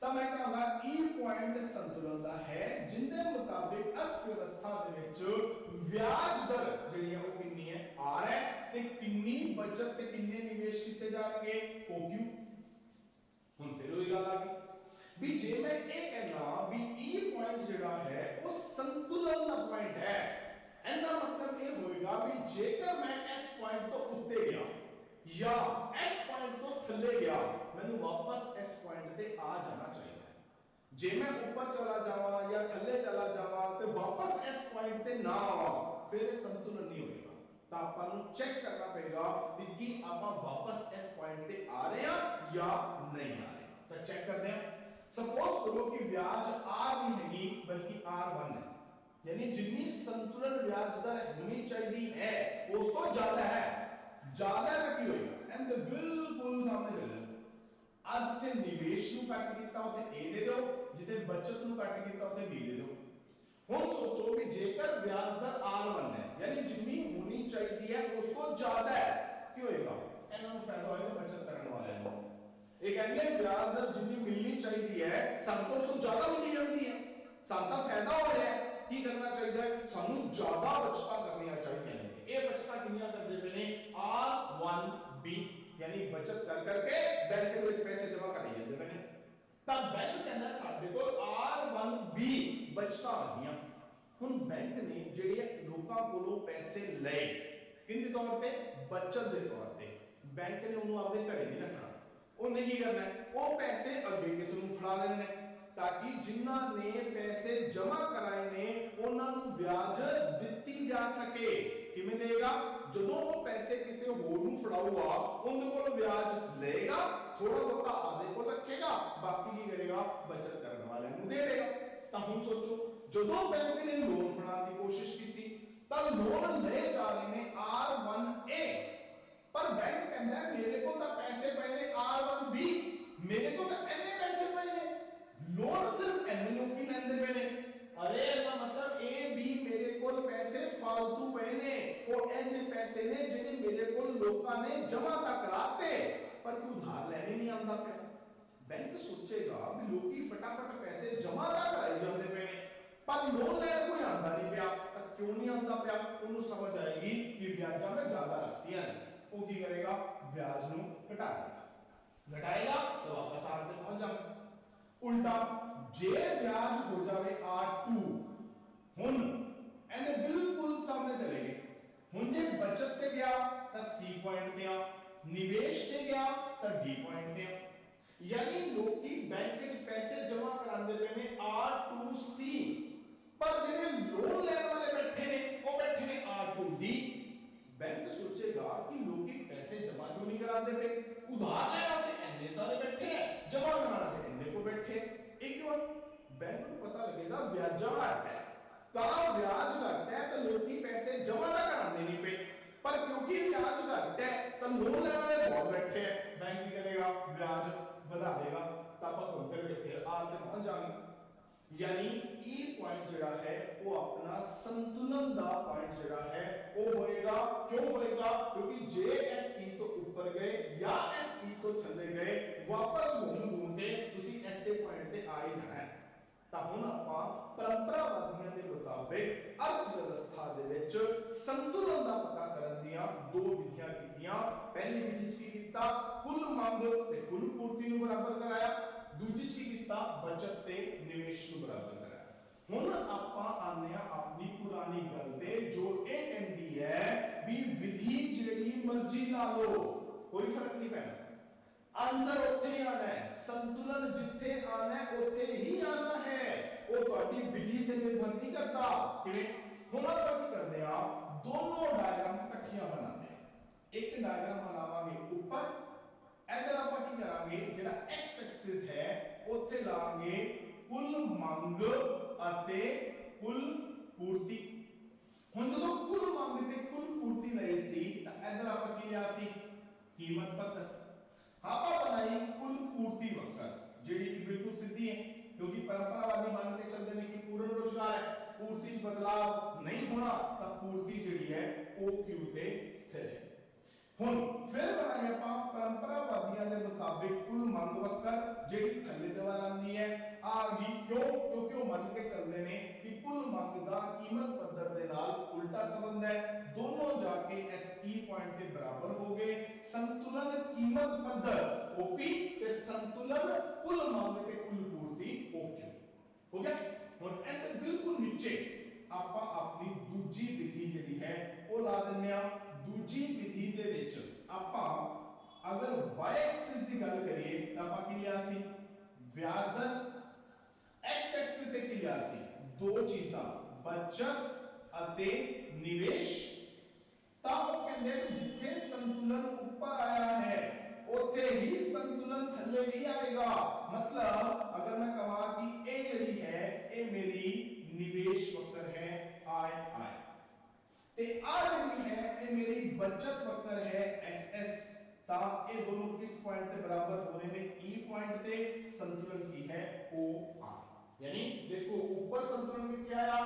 ਤਾਂ ਮੈਂ ਕਹਾਂਗਾ E ਪੁਆਇੰਟ ਸੰਤੁਲਨ ਦਾ ਹੈ ਜਿੰਦੇ ਮੁਤਾਬਿਕ ਅਰਥ ਵਿਵਸਥਾ ਦੇ ਵਿੱਚ ਵਿਆਜ ਦਰ ਜਿਹੜੀ ਹੈ ਉਹ ਕਿੰਨੀ ਹੈ R ਹੈ ਤੇ ਕਿੰਨੀ ਬਚਤ ਤੇ ਕਿੰਨੇ ਨਿਵੇਸ਼ ਕੀਤੇ ਜਾਣਗੇ OQ। ਹੁਣ ਫਿਰ ਉਹੀ ਗੱਲ ਆ ਗਈ ਵੀ ਜੇ ਮੈਂ ਇਹ ਕਹਿਣਾ ਵੀ E ਪੁਆਇੰਟ ਜਿਹੜਾ ਹੈ ਉਹ ਸੰਤੁਲਨ ਦਾ ਪੁਆਇੰਟ ਹੈ, ਇਹਦਾ ਮਤਲਬ ਇਹ ਹੋਏਗਾ ਵੀ ਜੇਕਰ ਮੈਂ S ਪੁਆਇੰਟ ਤੋਂ ਉੱਤੇ ਗਿਆ ਜਾਂ S ਪੁਆਇੰਟ ਤੋਂ ਥੱਲੇ ਗਿਆ ਮੈਨੂੰ ਵਾਪਸ S ਪੁਆਇੰਟ ਤੇ ਆ ਜਾਣਾ ਚਾਹੀਦਾ ਹੈ। ਜੇ ਮੈਂ ਉੱਪਰ ਚਲਾ ਜਾਵਾਂ ਜਾਂ ਥੱਲੇ ਚਲਾ ਜਾਵਾਂ ਤੇ ਵਾਪਸ S ਪੁਆਇੰਟ ਤੇ ਨਾ ਆਵਾਂ ਫਿਰ ਇਹ ਸੰਤੁਲਨ ਨਹੀਂ ਹੋਏਗਾ। ਤਾਂ ਆਪਾਂ ਨੂੰ ਚੈੱਕ ਕਰਨਾ ਪਏਗਾ ਵੀ ਕੀ ਆਪਾਂ ਵਾਪਸ S ਪੁਆਇੰਟ ਤੇ ਆ ਰਹੇ ਹਾਂ ਜਾਂ ਨਹੀਂ ਆ ਰਹੇ। ਤਾਂ ਚੈੱਕ ਕਰਦੇ ਹਾਂ। ਸਪੋਜ਼ ਕਰੋ ਕਿ ਵਿਆਜ R ਨਹੀਂ ਹੈਗੀ ਬਲਕਿ R1 ਹੈ, यानी जितनी संतुलन ब्याज दर होनी चाहिए है उस तो ज्यादा है, ज्यादा का की होएगा एंड बिल्कुल सामने ले लो। आज जिथे निवेश ਨੂੰ ਕੱਟ ਕੀਤਾ ਉਥੇ A ਦੇ ਦਿਓ, ਜਿਥੇ ਬਚਤ ਨੂੰ ਕੱਟ ਕੀਤਾ ਉਥੇ B ਦੇ ਦਿਓ। ਹੁਣ ਸੋਚੋ ਕਿ ਜੇਕਰ ਵਿਆਜ ਦਰ R1 ਹੈ यानी ਜਿੰਨੀ ਹੋਣੀ ਚਾਹੀਦੀ ਹੈ ਉਸ ਤੋਂ ਜ਼ਿਆਦਾ ਹੈ ਕੀ ਹੋਏਗਾ, ਇਹਨਾਂ ਨੂੰ ਫਾਇਦਾ ਹੋਏਗਾ ਬਚਤ ਕਰਨ ਵਾਲਿਆਂ ਨੂੰ। ਇਹ ਕਹਿੰਦੇ ਵਿਆਜ ਦਰ ਜਿੰਨੀ ਮਿਲਣੀ ਚਾਹੀਦੀ ਹੈ ਸਾਨੂੰ ਤੋਂ ਉਸ ਤੋਂ ਜ਼ਿਆਦਾ ਮਿਲੀ ਜਾਂਦੀ ਹੈ, ਸਾਨੂੰ ਤਾਂ ਫਾਇਦਾ ਹੋ ਰਿਹਾ ਹੈ। ਕੀ ਕਰਨਾ ਚਾਹੀਦਾ ਹੈ, ਸਾਨੂੰ ਜ਼ਿਆਦਾ ਬਚਤਾਂ ਕਰਨੀਆਂ ਚਾਹੀਦੀਆਂ ਨੇ। ਇਹ ਬਚਤਾਂ ਕਿੰਨੀਆਂ ਕਰਦੇ ਪਏ ਨੇ R1B यानी बचत कर करके बैंक के ਵਿੱਚ ਪੈਸੇ ਜਮ੍ਹਾਂ ਕਰੀ ਜਾਂਦੇ ਪਏ ਨੇ। ਤਾਂ ਬੈਂਕ ਕਹਿੰਦਾ ਸਾਡੇ ਕੋਲ R1B ਬਚਤਾਂ ਆ ਗਈਆਂ। ਹੁਣ ਬੈਂਕ ਨੇ ਜਿਹੜੇ ਲੋਕਾਂ ਕੋਲੋਂ ਪੈਸੇ ਲਏ ਕਿੰਦੇ ਤੌਰ ਤੇ ਬਚਤ ਦੇ ਤੌਰ ਤੇ, ਬੈਂਕ ਨੇ ਉਹਨੂੰ ਆਪਣੇ ਘਰੇ ਨਹੀਂ ਰੱਖਣਾ, ਉਹਨੇ ਕੀ ਕਰਨਾ ਉਹ ਪੈਸੇ ਅੱਗੇ ਕਿਸੇ ਨੂੰ ਫੜਾ ਦੇਣੇ ਨੇ ताकि जिन्हां ने पैसे जमा कराए ने उन्होंने ब्याज दिती जा सके। किवें देगा, जदों वो पैसे किसी होर नूं फड़ाऊगा उनके कोल ब्याज लेगा, थोड़ा बहुत आधे को रखेगा, बाकी की करेगा बचत करने वाले नूं दे देगा। तां हुण सोचो जदों बैंक ने लोन फड़ाने की कोशिश की तां लोन ले जा रहे ने R1A, पर बैंक कहता है मेरे को तां पैसे पए ने R1B, मेरे को तां इन्ने पैसे पए ने, लोन सिर्फ एनए लोग ही लेंदे पे ने। अरे इसका मतलब ए बी मेरे कोल पैसे फालतू पे ने, वो ऐसे पैसे ने जिन्हें मेरे कोल लोकां ने जमा तक कराते पर कोई उधार लेने नहीं आंदा पे। बैंक सोचेगा भी लोकी फटाफट पैसे जमा तक कराई जांदे पे ने पर लोन लेने कोई आंदा नहीं पिया। तो क्यों नहीं आंदा पिया, उन्हें समझ आएगी कि ब्याजां में ज्यादा रखती हैं, वो की करेगा ब्याज नूं घटा देगा, घटाएगा तो वापस आर ते पहुंच जाएगा। उल्टा जे ब्याज हो जावे R2 हुन एने बिल्कुल सामने चले गए। हुन जे बचत ते गया ता C पॉइंट ते आ, निवेश ते गया ता D पॉइंट ते आ। यानी लोकी बैंक विच पैसे जमा करांदे पे ने R2C, पर जेडे लोन लेने वाले बैठे ने वो बैठे ने R2D। बैंक सोचेगा कि लोकी पैसे जमा क्यों नहीं करांदे पे, उधार लेने वाले इतने सारे बैठे हैं, जमा कराने से इतने को बैठे। एक बार बैंक को पता लगेगा ब्याजा घट है, ता ब्याज घट है तो लोकी पैसे जमा ना करांदे नहीं पे, पर क्योंकि ब्याज घट है तो लोन लेने वाले बहुत बैठे हैं, बैंक की करेगा ब्याज बढ़ा देगा, तब आप उधर बैठे आर ते पहुंच जाएंगे। यानी E पॉइंट जड़ा है वो अपना संतुलन दा पॉइंट जड़ा है वो होएगा। क्यों होएगा, क्योंकि जे एस E तो ऊपर गए या एस E तो थल्ले गए वापस घूम के ਤੁਸੀਂ ਐਸੇ ਪੁਆਇੰਟ ਤੇ ਆ ਹੀ ਜਾਣਾ ਹੈ। ਤਾਂ ਹੁਣ ਆਪਾਂ ਪਰੰਪਰਾਵਾਦੀਆਂ ਦੇ ਮੁਤਾਬਿਕ ਅਰਥ ਵਿਵਸਥਾ ਦੇ ਵਿੱਚ ਸੰਤੁਲਨ ਦਾ ਪਤਾ ਕਰਨ ਦੀਆਂ ਦੋ ਵਿਧੀਆਂ ਕੀਤੀਆਂ। ਪਹਿਲੀ ਵਿਧੀ ਚ ਕੀ ਕੀਤਾ, ਕੁੱਲ ਮੰਗ ਤੇ ਕੁੱਲ ਪੂਰਤੀ ਨੂੰ ਬਰਾਬਰ ਕਰਾਇਆ, ਦੂਜੀ ਚ ਕੀ ਕੀਤਾ, ਬਚਤ ਤੇ ਨਿਵੇਸ਼ ਨੂੰ ਬਰਾਬਰ ਕਰਾਇਆ। ਹੁਣ ਆਪਾਂ ਆਨੇ ਆ ਆਪਣੀ ਪੁਰਾਣੀ ਗੱਲ ਤੇ ਜੋ ਇਹ ਕਹਿੰਦੀ ਹੈ ਵੀ ਵਿਧੀ ਜਿਹੜੀ ਮਰਜ਼ੀ ਲਾ ਲਓ ਕੋਈ ਫਰਕ ਨਹੀਂ ਪੈਣਾ, आंसर ਉੱਥੇ ਹੀ ਆਣਾ ਹੈ, ਸੰਤੁਲਨ ਜਿੱਥੇ ਆਣਾ ਹੈ ਉੱਥੇ ਹੀ ਆਣਾ ਹੈ, ਉਹ ਤੁਹਾਡੀ ਵਿਧੀ ਤੇ ਨਿਰਭਰ ਨਹੀਂ ਕਰਦਾ। ਕਿਵੇਂ, ਹੁਣ ਆਪਾਂ ਕੀ ਕਰਦੇ ਆ ਦੋਨੋਂ ਡਾਇਗਰਾਮ ਇਕੱਠੀਆਂ ਬਣਾਉਂਦੇ ਆ। ਇੱਕ ਡਾਇਗਰਾਮ ਬਣਾਵਾਂਗੇ ਉੱਪਰ, ਇਧਰ ਆਪਾਂ ਕੀ ਕਰਾਂਗੇ ਜਿਹੜਾ x ਐਕਸਿਸ ਹੈ ਉੱਥੇ ਲਾਵਾਂਗੇ ਕੁੱਲ ਮੰਗ ਅਤੇ ਕੁੱਲ ਪੂਰਤੀ। ਹੁਣ ਜਦੋਂ ਕੁੱਲ ਮੰਗ ਤੇ ਕੁੱਲ ਪੂਰਤੀ ਲਈ ਸੀ ਤਾਂ ਇਧਰ ਆਪਾਂ ਕੀ ਲਿਆ ਸੀ ਕੀਮਤ ਪੱਧਰ, ਆਪਾਂ बनाई कुल पूर्ति वक्र जेडी की बिल्कुल सीधी है क्योंकि परंपरावादी मान के चलते हैं कि पूर्ण रोजगार है, पूर्ति च बदलाव नहीं होना, तब पूर्ति जेडी है OQ ते स्थिर है। हुन फिर बनाई ਆਪਾਂ परंपरावादियों के मुताबिक कुल मंग वक्र जेडी थल्ले दे वाल आंदी ਮੰਗ ਦਾ ਕੀਮਤ ਪੱਧਰ ਦੇ ਨਾਲ ਉਲਟਾ ਸੰਬੰਧ ਹੈ, ਦੋਨੋਂ ਜਾ ਕੇ ਇਸ E ਪੁਆਇੰਟ ਦੇ ਬਰਾਬਰ ਹੋ ਗਏ। ਸੰਤੁਲਨ ਕੀਮਤ ਪੱਧਰ OP ਤੇ ਸੰਤੁਲਨ ਕੁੱਲ ਮੰਗ ਤੇ ਕੁੱਲ ਪੂਰਤੀ OQ ਹੋ ਗਿਆ। ਹੁਣ ਇਹਦੇ ਬਿਲਕੁਲ ਨੀਚੇ ਆਪਾਂ ਆਪਣੀ ਦੂਜੀ ਵਿਧੀ ਜਿਹੜੀ ਹੈ ਉਹ ਲਾ ਦਿੰਦੇ ਆ। ਦੂਜੀ ਵਿਧੀ ਦੇ ਵਿੱਚ ਆਪਾਂ अगर y एक्सिस की गल करिए तो ਆਪਾਂ ਕੀ ਲਿਆ ਸੀ, ਵਿਆਜ ਦਰ। x एक्सिस ਤੇ ਕੀ ਲਿਆ ਸੀ, ਦੋ ਚੀਜ਼ਾਂ ਬਚਤ ਅਤੇ ਨਿਵੇਸ਼। ਤਾਂ ਉਹ ਕਹਿੰਦੇ ਕਿ ਜਿੱਥੇ ਸੰਤੁਲਨ ਉੱਪਰ ਆਇਆ ਹੈ ਉੱਥੇ ਹੀ ਸੰਤੁਲਨ ਥੱਲੇ ਵੀ ਆਏਗਾ। मतलब अगर मैं कहा कि ਇਹ ਜਿਹੜੀ ਹੈ ਇਹ ਮੇਰੀ ਨਿਵੇਸ਼ ਵਕਰ ਹੈ I ਤੇ ਆ ਜਿਹੜੀ ਹੈ ਇਹ ਮੇਰੀ ਬਚਤ ਵਕਰ ਹੈ SS। ता ये दोनों किस पॉइंट से बराबर हो रहे हैं, E पॉइंट पे। संतुलन की है OR, यानी देखो ऊपर संतुलन कितना आया,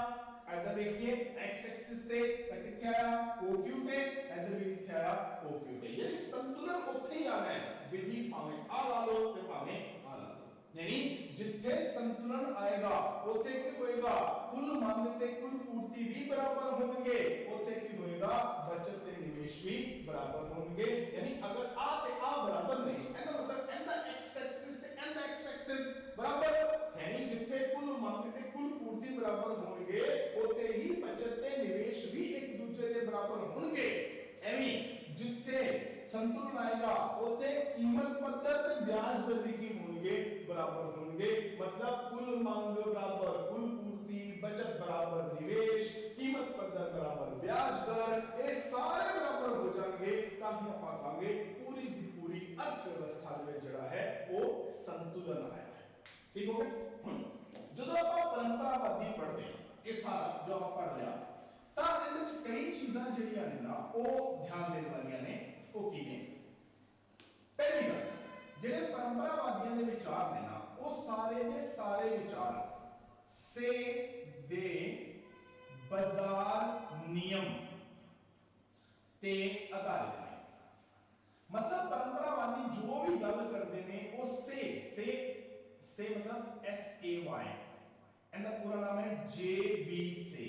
इधर देखिए x एक्सिस पे कितना आया OQ पे, इधर भी कितना आया OQ पे। यानी संतुलन उत्थे ही आना है, विधि भावे आ ला लो ते भावे आ ला लो। यानी जिथे संतुलन आएगा उत्थे की होएगा कुल मांग ते कुल पूर्ति भी बराबर होंगे, उत्थे की होएगा बचत ते निवेश भी बराबर होंगे। यानी अगर आ ते आ बराबर नहीं, ਇਹਦਾ मतलब ਇਹਦਾ x एक्सिस ਤੇ ਇਹਦਾ x एक्सिस बराबर, यानी जिथे कुल मांग ते कुल पूर्ति बराबर होंगे उत्थे ही बचत ते निवेश भी एक दूसरे के बराबर होंगे। एवं जिथे संतुलन आएगा उत्थे कीमत पद्धर ते ब्याज दर भी होंगे बराबर होंगे। मतलब कुल मांग बराबर कुल पूर्ति, बचत बराबर निवेश, कीमत पद्धर बराबर ब्याज दर, ये सारे बराबर हो जाएंगे। ताकि आप कहांगे पूरी की पूरी अर्थव्यवस्था में जड़ा है वो संतुलन आया है। ठीक हो गया। जो आप परंपरावादी पढ़ते हैं ये सारा जो आप पढ़ लिया ਤਾਂ ਇਹਦੇ ਵਿੱਚ ਕਈ ਚੀਜ਼ਾਂ ਜਿਹੜੀਆਂ ਨੇ ਨਾ ਉਹ ਧਿਆਨ ਦੇਣ ਵਾਲੀਆਂ ਨੇ। ਉਹ ਕੀ ਨੇ? ਪਹਿਲੀ ਗੱਲ, ਜਿਹੜੇ ਪਰੰਪਰਾਵਾਦੀਆਂ ਦੇ ਵਿਚਾਰ ਨੇ ਨਾ ਉਹ ਸਾਰੇ ਦੇ ਸਾਰੇ ਵਿਚਾਰ ਸੇ ਦੇ ਬਾਜ਼ਾਰ ਨਿਯਮ ਤੇ ਆਧਾਰਿਤ ਨੇ। मतलब परंपरावादी जो भी गल करते हैं वो से मतलब SAY, इनका पूरा नाम है JB से,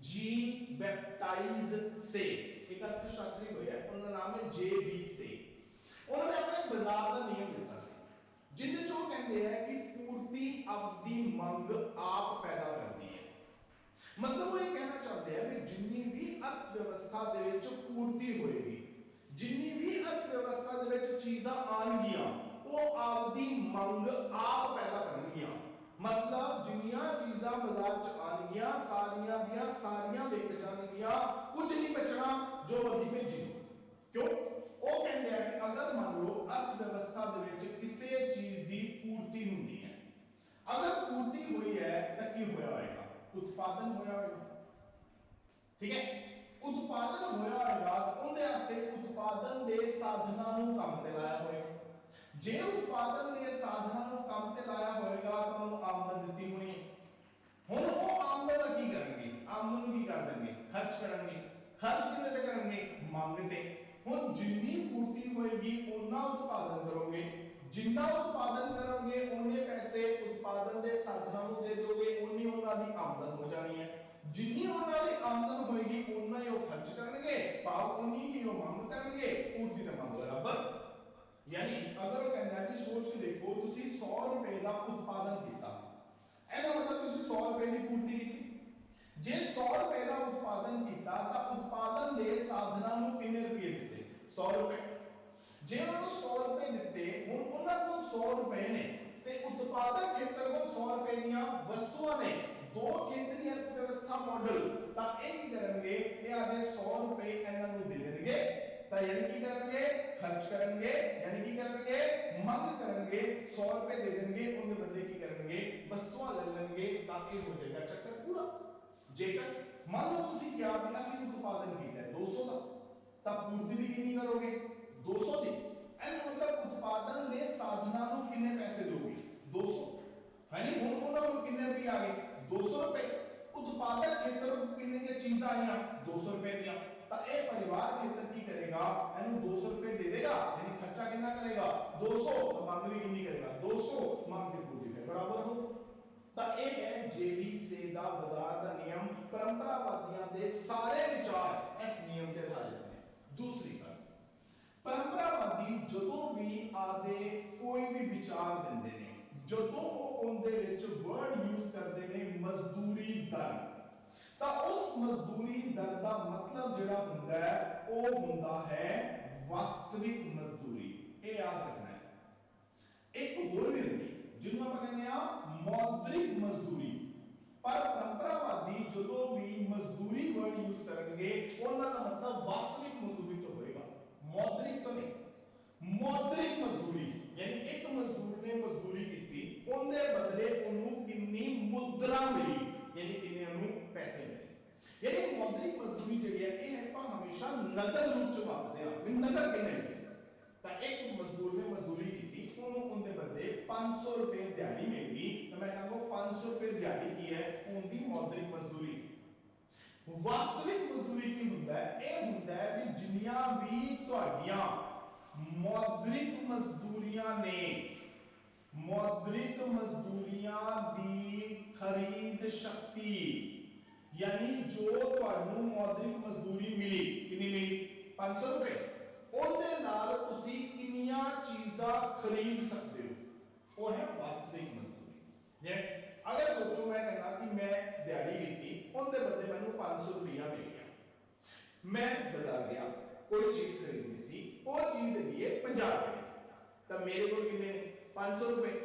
जीन बैप्टाइज से, एक अर्थशास्त्री होया उनका नाम है JB से। उन्होंने अपने बाजार का नियम दिता सी जिंदे चो कहते हैं कि पूर्ति अवधि मंग आप पैदा करती है। मतलब वो ये कहना चाहते हैं कि जिन्नी भी अर्थव्यवस्था दे विच पूर्ति होएगी, जिन्नी भी अर्थव्यवस्था दे विच चीज़ां आनगियां वो आपदी मंग आप पैदा करनगियां। मतलब जिन्नियां चीज़ां बाजार च आनगियां सारियां दियां सारियां विक जाणगियां, कुछ नहीं बचना जो मर्जी भेजी। क्यों? वो कहते हैं कि अगर मान लो अर्थव्यवस्था दे विच किसी चीज की पूर्ति हुंदी है, अगर पूर्ति हुई है तो की होया होएगा, उत्पादन होया होएगा। ठीक है, उत्पादन होया होएगा तो उनदे वास्ते उत्पादन दे साधनां नूं काम ते लाया होएगा। जे उत्पादन दे साधनां नूं काम ते लाया होएगा तो उन्होंने आमदन दित्ती होनी है। हुण वो आमदन दा की करनगे, आमदन नूं की कर देंगे, खर्च करेंगे। खर्च किते ते करनगे? मंग ते। हुण जिन्नी पूर्ति होएगी उन्ना उत्पादन करोगे, जिन्ना उत्पादन करोगे उन्ने पैसे उत्पादन दे साधनां नूं दे दोगे, उन्नी उन्हां दी आमदन हो जानी है। जिन्नी उन्हां दी आमदन होएगी उन्ना ही वो खर्च करनगे, भाव उन्नी ही वो मंग करनगे, पूर्ति ते मंग बराबर। यानी अगर वो कहता है कि सोच के देखो तुसी 100 रुपए का उत्पादन किया, ਇਹਦਾ मतलब तुसी 100 रुपए की पूर्ति की। जे 100 रुपए का उत्पादन किया तो उत्पादन दे साधनां नूं कितने रुपए दिते? 100 रुपए। जे उन्होंने 100 रुपए दिते, हुण उन्हां कोल 100 रुपए ने ते उत्पादन खेतर कोल 100 रुपए दीयां वस्तुआं ने, दो केंद्रीय अर्थव्यवस्था मॉडल। तां ਇਹ ਕੀ ਕਰਨਗੇ, ਇਹ ਆਦੇ 100 रुपए ਇਹਨਾਂ ਨੂੰ ਦੇ ਦੇਣਗੇ ਤਾਂ यानी की करेंगे? खर्च करेंगे। यानी की करेंगे? मंग करेंगे। 100 रुपए दे देंगे, उनके बदले की करेंगे? वस्तुआं ले लेंगे, ताकि हो जाएगा चक्कर पूरा। जेकर मान लो तुसी क्या कि असली उत्पादन किया है 200 का, तब पूर्ति भी कितनी करोगे? 200 दी। ਇਹਦਾ मतलब उत्पादन दे साधनां ਨੂੰ कितने पैसे दोगे? 200। यानी हुण ਉਹਨਾਂ ਨੂੰ कितने रुपए आ गए? 200 रुपए। उत्पादक खेतर को कितने दी चीज़ां आईयां? 200 रुपए दी। तो ये परिवार खेतर की करेगा, इन्हें 200 रुपए दे देगा, यानी खर्चा कितना करेगा? 200, तो मांग भी कितनी करेगा? 200, मांग की पूर्ति के बराबर हो। तो ਇਹ ਹੈ ਜੇਬੀ ਸੇ ਦਾ ਬਾਜ਼ਾਰ ਦਾ ਨਿਯਮ। ਪਰੰਪਰਾਵਾਦੀਆਂ ਦੇ ਸਾਰੇ ਵਿਚਾਰ ਇਸ ਨਿਯਮ ਤੇ ਆਧਾਰਿਤ ਨੇ। ਦੂਸਰੀ ਗੱਲ, ਪਰੰਪਰਾਵਾਦੀ ਜਦੋਂ ਵੀ ਆਦੇ ਕੋਈ ਵੀ ਵਿਚਾਰ ਦਿੰਦੇ ਨੇ, ਜਦੋਂ ਉਹ ਉਹਦੇ ਵਿੱਚ ਵਰਡ ਯੂਜ਼ ਕਰਦੇ ਨੇ ਮਜ਼ਦੂਰੀ ਦਰ, ਤਾਂ ਉਸ ਮਜ਼ਦੂਰੀ ਦਰ ਦਾ ਮਤਲਬ ਜਿਹੜਾ ਹੁੰਦਾ ਹੈ ਉਹ ਹੁੰਦਾ ਹੈ ਵਾਸਤਵਿਕ ਮਜ਼ਦੂਰੀ। ਇਹ ਯਾਦ ਰੱਖਣਾ ਹੈ। ਇੱਕ ਹੋਰ ਵੀ ਹੁੰਦੀ ਜਿਹਨੂੰ ਆਪਾਂ ਕਹਿੰਦੇ ਆ ਮੌਦਰਿਕ ਮਜ਼ਦੂਰੀ। ਪਰ ਪਰੰਪਰਾਵਾਦੀ ਜਦੋਂ ਵੀ ਮਜ਼ਦੂਰੀ ਵਰਡ ਯੂਜ਼ ਕਰਨਗੇ ਉਹਨਾਂ ਦਾ ਮਤਲਬ ਵਾਸਤਵਿਕ ਮਜ਼ਦੂਰੀ ਤੋਂ ਹੋਏਗਾ, ਮੌਦਰਿਕ ਤੋਂ ਨਹੀਂ। ਮੌਦਰਿਕ ਮਜ਼ਦੂਰੀ ਯਾਨੀ ਇੱਕ ਮਜ਼ਦੂਰ ਨੇ ਮਜ਼ਦੂਰੀ ਕੀਤੀ, ਉਹਦੇ ਬਦਲੇ ਉਹਨੂੰ ਕਿੰਨੀ ਮੁਦਰਾ ਮਿਲੀ, ਯਾਨੀ ਕਿੰਨੇ ਉਹਨੂੰ ਪੈਸੇ ਮਿਲੇ। ਯਾਨੀ ਮੌਦਰਿਕ ਮਜ਼ਦੂਰੀ ਜਿਹੜੀ ਹੈ ਇਹ ਆਪਾਂ ਹਮੇਸ਼ਾ ਨਕਦ ਰੂਪ ਚ ਵਰਤਦੇ ਹਾਂ ਵੀ ਨਕਦ ਕਿੰਨੇ ਮਿਲੇ। ਤਾਂ ਇੱਕ ਮਜ਼ਦੂਰ ਨੇ ਮਜ਼ਦੂਰੀ ਕੀਤੀ, ਉਹਨੂੰ ਉਹਦੇ ਬਦਲੇ 500 ਰੁਪਏ ਦਿਹਾੜੀ ਮਿਲਦੀ, ਤਾਂ ਮੈਂ ਕਹਾਂਗਾ 500 ਰੁਪਏ ਦਿਹਾੜੀ ਕੀ ਹੈ, ਉਹਦੀ ਮੌਦਰਿਕ ਮਜ਼ਦੂਰੀ। ਵਾਸਤਵਿਕ ਮਜ਼ਦੂਰੀ ਕੀ ਹੁੰਦਾ ਹੈ? ਇਹ ਹੁੰਦਾ ਹੈ ਵੀ ਜਿੰਨੀਆਂ ਵੀ ਤੁਹਾਡੀਆਂ ਮੌਦਰਿਕ ਮਜ਼ਦੂਰੀਆਂ ਨੇ, ਮੌਦਰਿਕ ਮਜ਼ਦੂਰੀਆਂ ਦੀ ਖਰੀਦ ਸ਼ਕਤੀ, यानी जो ਤੁਹਾਨੂੰ ਮੌਦਰਿਕ ਮਜ਼ਦੂਰੀ ਮਿਲੀ, ਕਿੰਨੀ ਮਿਲੀ 500 ਰੁਪਏ, ਉਹਦੇ ਨਾਲ ਤੁਸੀਂ ਕਿੰਨੀਆਂ ਚੀਜ਼ਾਂ ਖਰੀਦ ਸਕਦੇ ਹੋ, ਉਹ ਹੈ ਵਾਸਤਵਿਕ ਮਜ਼ਦੂਰੀ। ਜੇ ਅਗਰ ਸੋਚੋ ਮੈਂ ਕਹਿੰਦਾ ਕਿ ਮੈਂ ਦਿਹਾੜੀ ਕੀਤੀ, ਉਹਦੇ ਬਦਲੇ ਮੈਨੂੰ 500 ਰੁਪਇਆ ਮਿਲ ਗਿਆ, ਮੈਂ ਬਾਜ਼ਾਰ ਗਿਆ, ਕੋਈ ਚੀਜ਼ ਖਰੀਦਣੀ ਸੀ, ਉਹ ਚੀਜ਼ ਹੈਗੀ ਹੈ 50 ਰੁਪਏ, ਤਾਂ ਮੇਰੇ ਕੋਲ ਕਿੰਨੇ ਨੇ 500 ਰੁਪਏ।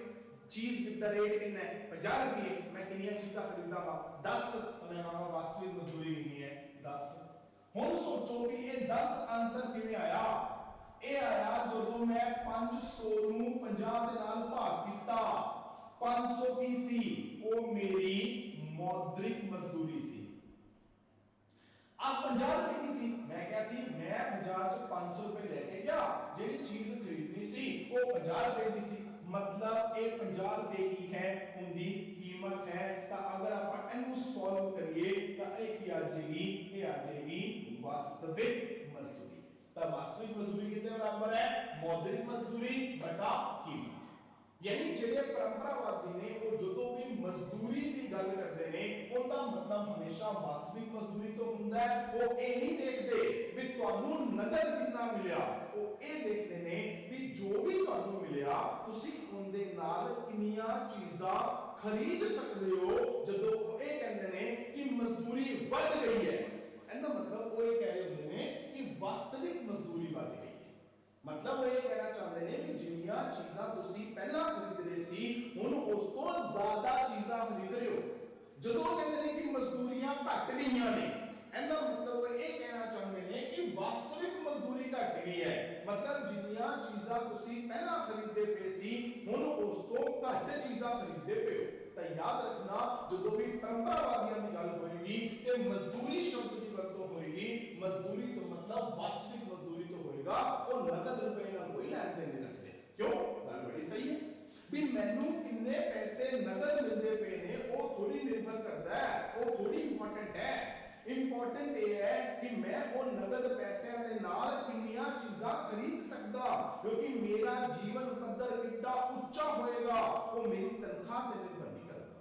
चीज का रेट कितना है 50 रुपये, मैं कितनी चीज़ा खरीदागा 10, तो मैं कहूँगा वास्तविक मजदूरी कितनी है 10। हुण सोचो भी ये 10 आंसर किवें आया? ये आया जो मैं 500 ਨੂੰ 50 ਦੇ ਨਾਲ ਭਾਗ ਕੀਤਾ, 500 की सी वो मेरी मौद्रिक मजदूरी सी। अब 50 रुपए की सी, मैं क्या सी, मैं बाजार च 500 रुपए लेके गया, जेडी चीज खरीदनी सी वो 50 रुपए की सी, मतलब ये 50 रुपए की है, उनकी कीमत है। तो अगर आप इनको सॉल्व करिए तो ये आ जाएगी वास्तविक मजदूरी। तो वास्तविक मजदूरी कितने बराबर है? मौद्रिक मजदूरी बटा कीमत। यानी ਜਿਹੜੇ परंपरावादी ने वो जो भी मजदूरी की गल करते हैं उनका मतलब हमेशा वास्तविक मजदूरी तो ਹੁੰਦਾ है। वो ये नहीं देखते भी ਤੁਹਾਨੂੰ नगद कितना मिलिया, वो ये देखते हैं भी जो भी ਤੁਹਾਨੂੰ मिलिया ਤੁਸੀਂ ਉਹਦੇ ਨਾਲ ਕਿੰਨੀਆਂ ਚੀਜ਼ਾਂ ਖਰੀਦ ਸਕਦੇ ਹੋ। ਜਦੋਂ ਇਹ ਕਹਿੰਦੇ ਨੇ ਕਿ ਮਜ਼ਦੂਰੀ ਵੱਧ ਗਈ ਹੈ, ਇਹਦਾ ਮਤਲਬ ਉਹ ਇਹ ਕਹਿ ਰਹੇ ਹੁੰਦੇ ਨੇ ਕਿ ਵਾਸਤਵਿਕ ਮਜ਼ਦੂਰੀ ਵੱਧ ਗਈ ਹੈ। मतलब वो ये कहना चाहते हैं कि जिन्नियां चीज़ां तुसी पहला खरीद रहे सी हुण उस तो ज्यादा चीज़ां खरीद रहे हो। जदों कहते हैं कि मजदूरियां घट गईयां ने, ਇਹਦਾ मतलब वो ये कहना चाहते हैं कि वास्तविक मजदूरी घट गई है, मतलब जिन्नियां चीज़ां तुसी पहला खरीदते पे सी हुण उस तो घट चीज़ां खरीदते पे हो। तो याद रखना जदों भी परंपरावादियों की गल होएगी कि मजदूरी शब्द की वरतों होएगी, मजदूरी तो मतलब वास्तविक मजदूरी तो होएगा, और नगद रुपए ना कोई लेन देन नहीं रखते। क्यों? गल बड़ी सही है भी मैनू कितने पैसे नगद मिलते पे ने वो थोड़ी निर्भर करता है, वो थोड़ी इंपॉर्टेंट है। इंपॉर्टेंट ये है कि मैं वो नगद पैसे दे नाल कितनियां चीज़ां खरीद सकदा, क्योंकि मेरा जीवन पद्धर कितना उच्चा होएगा वो मेरी तनख्वाह पे निर्भर नहीं करता।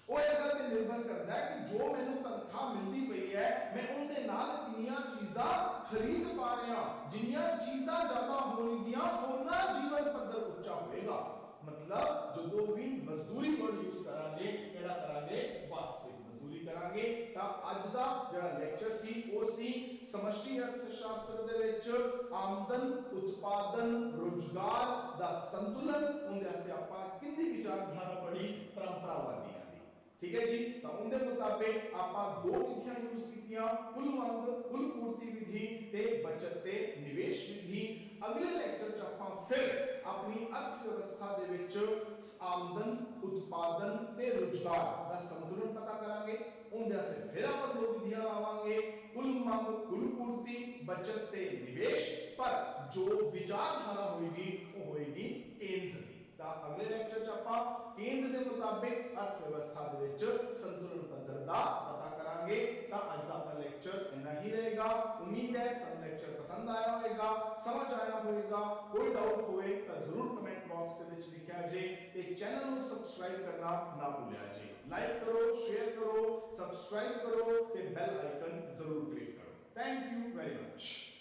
वो इस गल पे निर्भर करता है कि जो मैनू तनख्वाह मिलती पई है मैं उनके नाल कितनियां चीज़ां खरीद पा रहा, जिन्नियां चीज़ां ज्यादा होणगियां उन्ना जीवन पद्धर उच्चा होएगा। मतलब जो भी मजदूरी वर्ड यूज करांगे केड़ा करांगे वास्तविक मजदूरी करांगे। ਤਾਂ ਅੱਜ ਦਾ ਜਿਹੜਾ ਲੈਕਚਰ ਸੀ ਉਹ ਸੀ ਸਮਸ਼ਟੀ ਅਰਥਸ਼ਾਸਤਰ ਦੇ ਵਿੱਚ ਆਮਦਨ ਉਤਪਾਦਨ ਰੋਜ਼ਗਾਰ ਦਾ ਸੰਤੁਲਨ। ਉਹਦੇ ਵਾਸਤੇ ਆਪਾਂ ਕਿੰਦੀ ਵਿਚਾਰਧਾਰਾ ਪੜ੍ਹੀ ਪਰੰਪਰਾਵਾਦੀਆਂ ਦੀ, ਠੀਕ ਹੈ ਜੀ। ਤਾਂ ਉਹਦੇ ਮੁਤਾਬਿਕ ਆਪਾਂ ਦੋ ਵਿਧੀਆਂ ਯੂਜ਼ ਕੀਤੀਆਂ, ਕੁੱਲ ਮੰਗ ਕੁੱਲ ਪੂਰਤੀ ਵਿਧੀ ਤੇ ਬਚਤ ਤੇ ਨਿਵੇਸ਼ ਵਿਧੀ। ਅਗਲੇ ਲੈਕਚਰ ਚ ਆਪਾਂ ਫਿਰ ਆਪਣੀ ਅਰਥ ਵਿਵਸਥਾ ਦੇ ਵਿੱਚ ਆਮਦਨ ਉਤਪਾਦਨ ਤੇ ਰੋਜ਼ਗਾਰ ਦਾ ਸੰਤੁਲਨ ਪਤਾ ਕਰਾਂਗੇ। ਉਹਦੇ ਵਾਸਤੇ ਫਿਰ ਆਪਾਂ ਦੋ ਵਿਧੀਆਂ ਲਾਵਾਂਗੇ, ਕੁੱਲ ਮੰਗ ਕੁੱਲ ਪੂਰਤੀ ਬਚਤ ਤੇ ਨਿਵੇਸ਼। ਪਰ ਜੋ ਵਿਚਾਰਧਾਰਾ ਹੋਏਗੀ ਉਹ ਹੋਏਗੀ ਕੇਂਜ ਦੀ। ਤਾਂ ਅਗਲੇ ਲੈਕਚਰ ਚ ਆਪਾਂ ਕੇਂਜ ਦੇ ਮੁਤਾਬਿਕ ਅਰਥ ਵਿਵਸਥਾ ਦੇ ਵਿੱਚ ਸੰਤੁਲਨ ਪੱਧਰ ਦਾ ਪਤਾ ਕਰਾਂਗੇ। ਕਰਾਂਗੇ। ਤਾਂ ਅੱਜ ਦਾ ਆਪਣਾ ਲੈਕਚਰ ਇੰਨਾ ਹੀ ਰਹੇਗਾ। ਉਮੀਦ ਹੈ ਤੁਹਾਨੂੰ ਲੈਕਚਰ ਪਸੰਦ ਆਇਆ ਹੋਵੇਗਾ, ਸਮਝ ਆਇਆ ਹੋਵੇਗਾ। ਕੋਈ ਡਾਊਟ ਹੋਵੇ ਤਾਂ ਜ਼ਰੂਰ ਕਮੈਂਟ ਬਾਕਸ ਦੇ ਵਿੱਚ ਲਿਖਿਆ ਜੇ ਤੇ ਚੈਨਲ ਨੂੰ ਸਬਸਕ੍ਰਾਈਬ ਕਰਨਾ ਨਾ ਭੁੱਲਿਆ ਜੇ। ਲਾਈਕ ਕਰੋ, ਸ਼ੇਅਰ ਕਰੋ, ਸਬਸਕ੍ਰਾਈਬ ਕਰੋ।